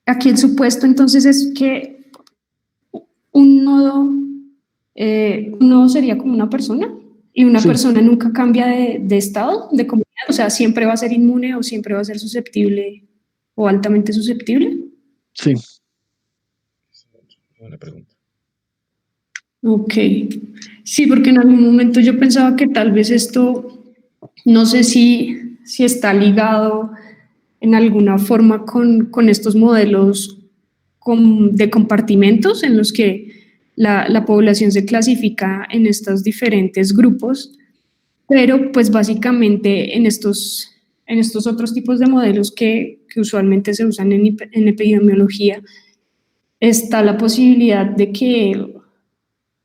aquí el supuesto entonces es que un nodo sería como una persona y una
Sí,
persona nunca cambia de estado, de comunidad, o sea, siempre va a ser inmune o siempre va a ser susceptible o altamente susceptible.
sí.
Buena pregunta.
Ok, sí, porque en algún momento yo pensaba que tal vez esto, no sé si está ligado en alguna forma con estos modelos de compartimentos en los que la población se clasifica en estos diferentes grupos, pero pues básicamente en estos otros tipos de modelos que usualmente se usan en epidemiología, está la posibilidad de que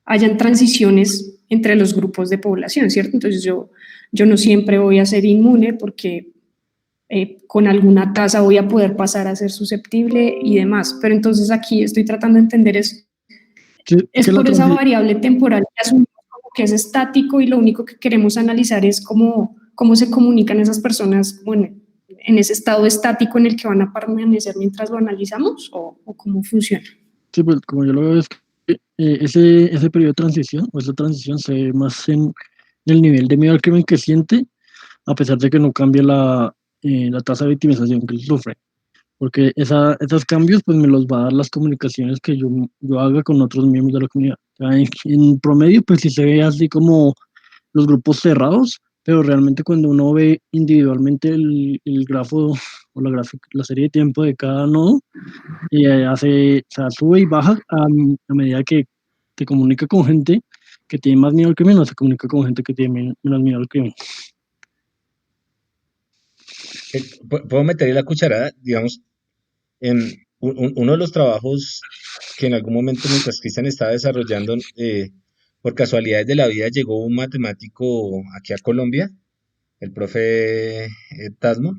hayan transiciones entre los grupos de población, ¿cierto? Entonces yo no siempre voy a ser inmune porque con alguna tasa voy a poder pasar a ser susceptible y demás, pero entonces aquí estoy tratando de entender es
Que la
por esa
transi-
variable temporal que asumimos como que es estático y lo único que queremos analizar es cómo se comunican esas personas, bueno, en ese estado estático en el que van a permanecer mientras lo analizamos o cómo funciona.
Sí, pues como yo lo veo es que ese periodo de transición o esa transición se ve más en el nivel de miedo al crimen que siente, a pesar de que no cambie la tasa de victimización que él sufre. Porque esos cambios pues me los va a dar las comunicaciones que yo haga con otros miembros de la comunidad. O sea, en promedio pues sí se ve así como los grupos cerrados, pero realmente cuando uno ve individualmente el grafo o la serie de tiempo de cada nodo, o sea, sube y baja a medida que te comunica con gente que tiene más miedo al crimen o se comunica con gente que tiene menos miedo al crimen.
¿Puedo meter la cucharada? Digamos, uno de los trabajos que en algún momento mientras Cristian estaba desarrollando, por casualidades de la vida, llegó un matemático aquí a Colombia, el profe Tasmo.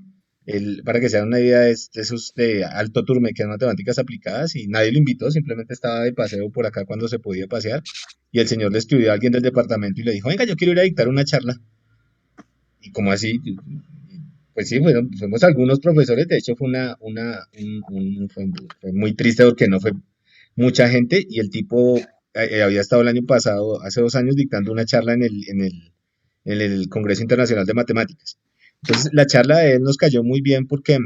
Para que se hagan una idea, es de esos de alto turme que es matemáticas aplicadas y nadie lo invitó, simplemente estaba de paseo por acá cuando se podía pasear y el señor le escribió a alguien del departamento y le dijo, venga, yo quiero ir a dictar una charla. Y como así, pues sí, bueno, fuimos algunos profesores, de hecho fue muy triste porque no fue mucha gente y el tipo había estado el año pasado, hace 2 años, dictando una charla en el Congreso Internacional de Matemáticas. Entonces, la charla de él nos cayó muy bien porque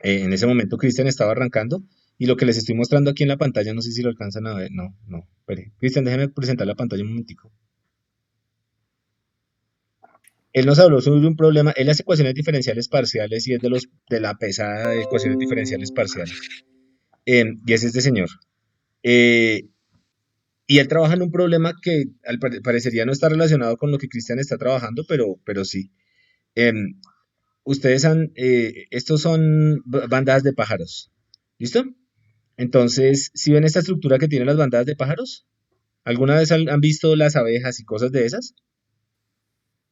en ese momento Cristian estaba arrancando y lo que les estoy mostrando aquí en la pantalla, no sé si lo alcanzan a ver, no, espere. Cristian, déjeme presentar la pantalla un momentico. Él nos habló sobre un problema, él hace ecuaciones diferenciales parciales y es de la pesada de ecuaciones diferenciales parciales. Y es este señor. Eh, y él trabaja en un problema que parecería no estar relacionado con lo que Cristian está trabajando, pero sí. Em, estos son bandadas de pájaros. ¿Listo? Entonces, si ven esta estructura que tienen las bandadas de pájaros, ¿alguna vez han visto las abejas y cosas de esas?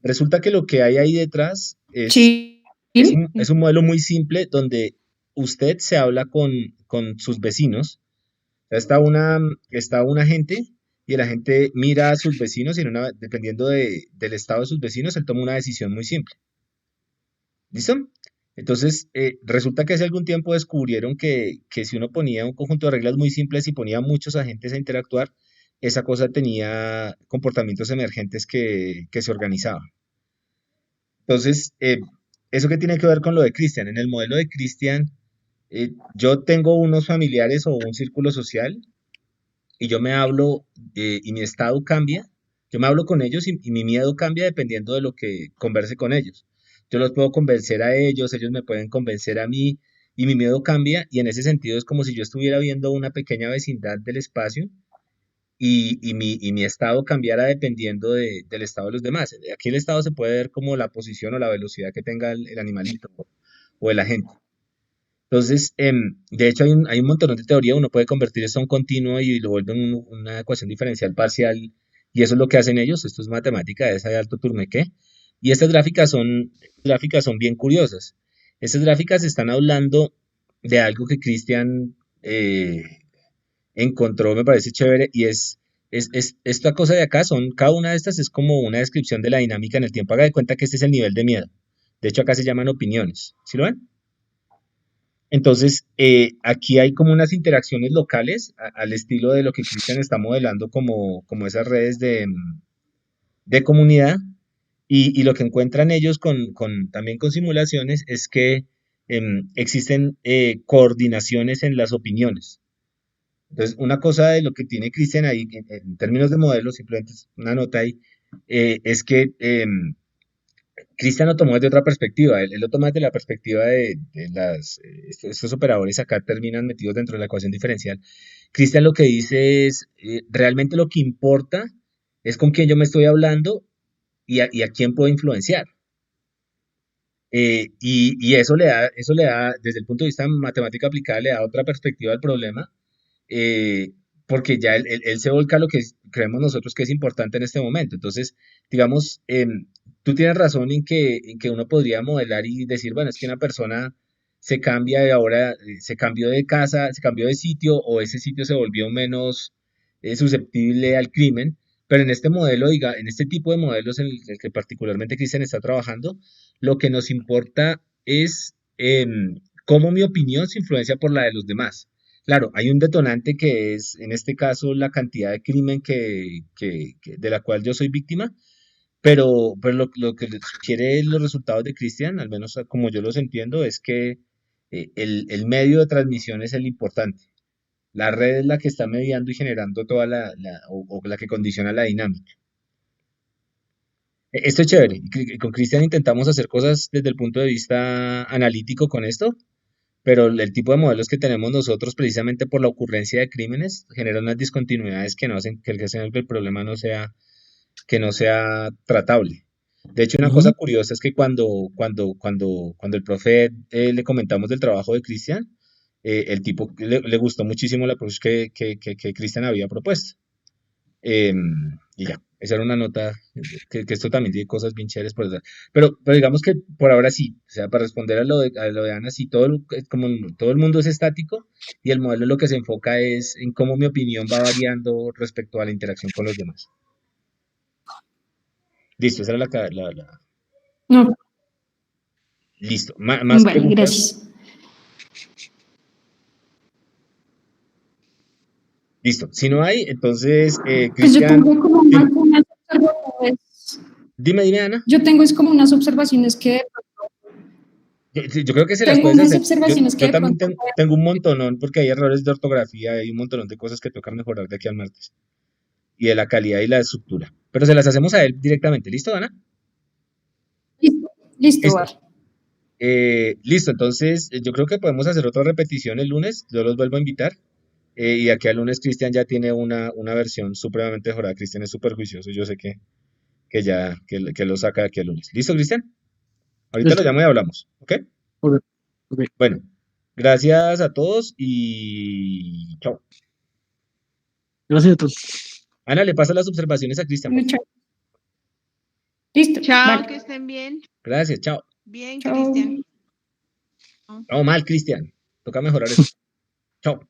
Resulta que lo que hay ahí detrás
Sí.
es un modelo muy simple donde usted se habla con sus vecinos. O sea, está un agente y el agente mira a sus vecinos y dependiendo del estado de sus vecinos, él toma una decisión muy simple. ¿Listo? Entonces, resulta que hace algún tiempo descubrieron que si uno ponía un conjunto de reglas muy simples y ponía a muchos agentes a interactuar, esa cosa tenía comportamientos emergentes que se organizaban. Entonces, ¿eso qué tiene que ver con lo de Cristian? En el modelo de Cristian, yo tengo unos familiares o un círculo social y yo me hablo y mi estado cambia. Yo me hablo con ellos y mi miedo cambia dependiendo de lo que converse con ellos. Yo los puedo convencer a ellos me pueden convencer a mí y mi miedo cambia y en ese sentido es como si yo estuviera viendo una pequeña vecindad del espacio y mi estado cambiara dependiendo del estado de los demás. Aquí el estado se puede ver como la posición o la velocidad que tenga el animalito o el agente. Entonces, de hecho, hay un montón de teoría, uno puede convertir esto a un continuo y lo vuelve en una ecuación diferencial parcial, y eso es lo que hacen ellos, esto es matemática de esa de alto Tournequet, y estas gráficas son bien curiosas. Estas gráficas están hablando de algo que Cristian encontró, me parece chévere, y es esta cosa de acá, cada una de estas es como una descripción de la dinámica en el tiempo. Haga de cuenta que este es el nivel de miedo. De hecho, acá se llaman opiniones. ¿Sí lo ven? Entonces, aquí hay como unas interacciones locales al estilo de lo que Cristian está modelando como esas redes de comunidad y lo que encuentran ellos también con simulaciones es que existen coordinaciones en las opiniones. Entonces, una cosa de lo que tiene Cristian ahí en términos de modelo, simplemente es una nota ahí, es que Cristian lo tomó desde otra perspectiva, él lo toma desde la perspectiva de estos operadores acá terminan metidos dentro de la ecuación diferencial. Cristian lo que dice es, realmente lo que importa es con quién yo me estoy hablando y a quién puedo influenciar. Y eso le da, desde el punto de vista matemática aplicada, le da otra perspectiva al problema, eh, porque ya él se volca a lo que creemos nosotros que es importante en este momento. Entonces, digamos, tú tienes razón en que uno podría modelar y decir, bueno, es que una persona se cambia y ahora se cambió de casa, se cambió de sitio o ese sitio se volvió menos susceptible al crimen. Pero en este modelo, diga, en este tipo de modelos en el que particularmente Cristian está trabajando, lo que nos importa es cómo mi opinión se influencia por la de los demás. Claro, hay un detonante que es, en este caso, la cantidad de crimen de la cual yo soy víctima, pero lo que quiere los resultados de Cristian, al menos como yo los entiendo, es que el medio de transmisión es el importante. La red es la que está mediando y generando toda o la que condiciona la dinámica. Esto es chévere. Con Cristian intentamos hacer cosas desde el punto de vista analítico con esto, pero el tipo de modelos que tenemos nosotros, precisamente por la ocurrencia de crímenes, generan unas discontinuidades que no hacen que el problema que no sea tratable. De hecho, una cosa
Ujú.
curiosa es que cuando el profe le comentamos del trabajo de Cristian, el tipo le gustó muchísimo la approach que Cristian había propuesto. Y ya, esa era una nota, que esto también tiene cosas bien chéveres por detrás. Pero digamos que por ahora sí, o sea, para responder a lo de Ana, sí, como todo el mundo es estático y el modelo lo que se enfoca es en cómo mi opinión va variando respecto a la interacción con los demás. Listo, esa era
No,
listo. ¿Más
vale,
preguntas?
gracias.
Listo. Si no hay, entonces,
Pues yo
Cristian,
tengo como
dime,
unas observaciones,
dime, Ana.
yo tengo es como unas observaciones que
Sí, yo creo que se las
tengo
puedes
unas
hacer.
observaciones que
Yo
de
también
pronto
tengo un montonón porque hay errores de ortografía, hay un montonón de cosas que toca mejorar de aquí al martes. Y de la calidad y la estructura. Pero se las hacemos a él directamente. ¿Listo, Ana?
listo, listo,
Listo.
vale.
Listo, entonces yo creo que podemos hacer otra repetición el lunes. Yo los vuelvo a invitar. Y de aquí al lunes Cristian ya tiene una versión supremamente mejorada. Cristian es súper juicioso. Yo sé que lo saca de aquí al lunes. ¿Listo, Cristian? Ahorita lo
Listo.
llamo y hablamos. ¿Ok?
Ok, ok.
Bueno, gracias a todos y chao.
Gracias a todos.
Ana, le pasa las observaciones a Cristian, por
Bueno,
favor.
chao. Listo,
Chao, que
vale.
estén bien.
Gracias, chao.
Bien,
Chao.
Cristian.
No, mal, Cristian. Toca mejorar eso. Chao.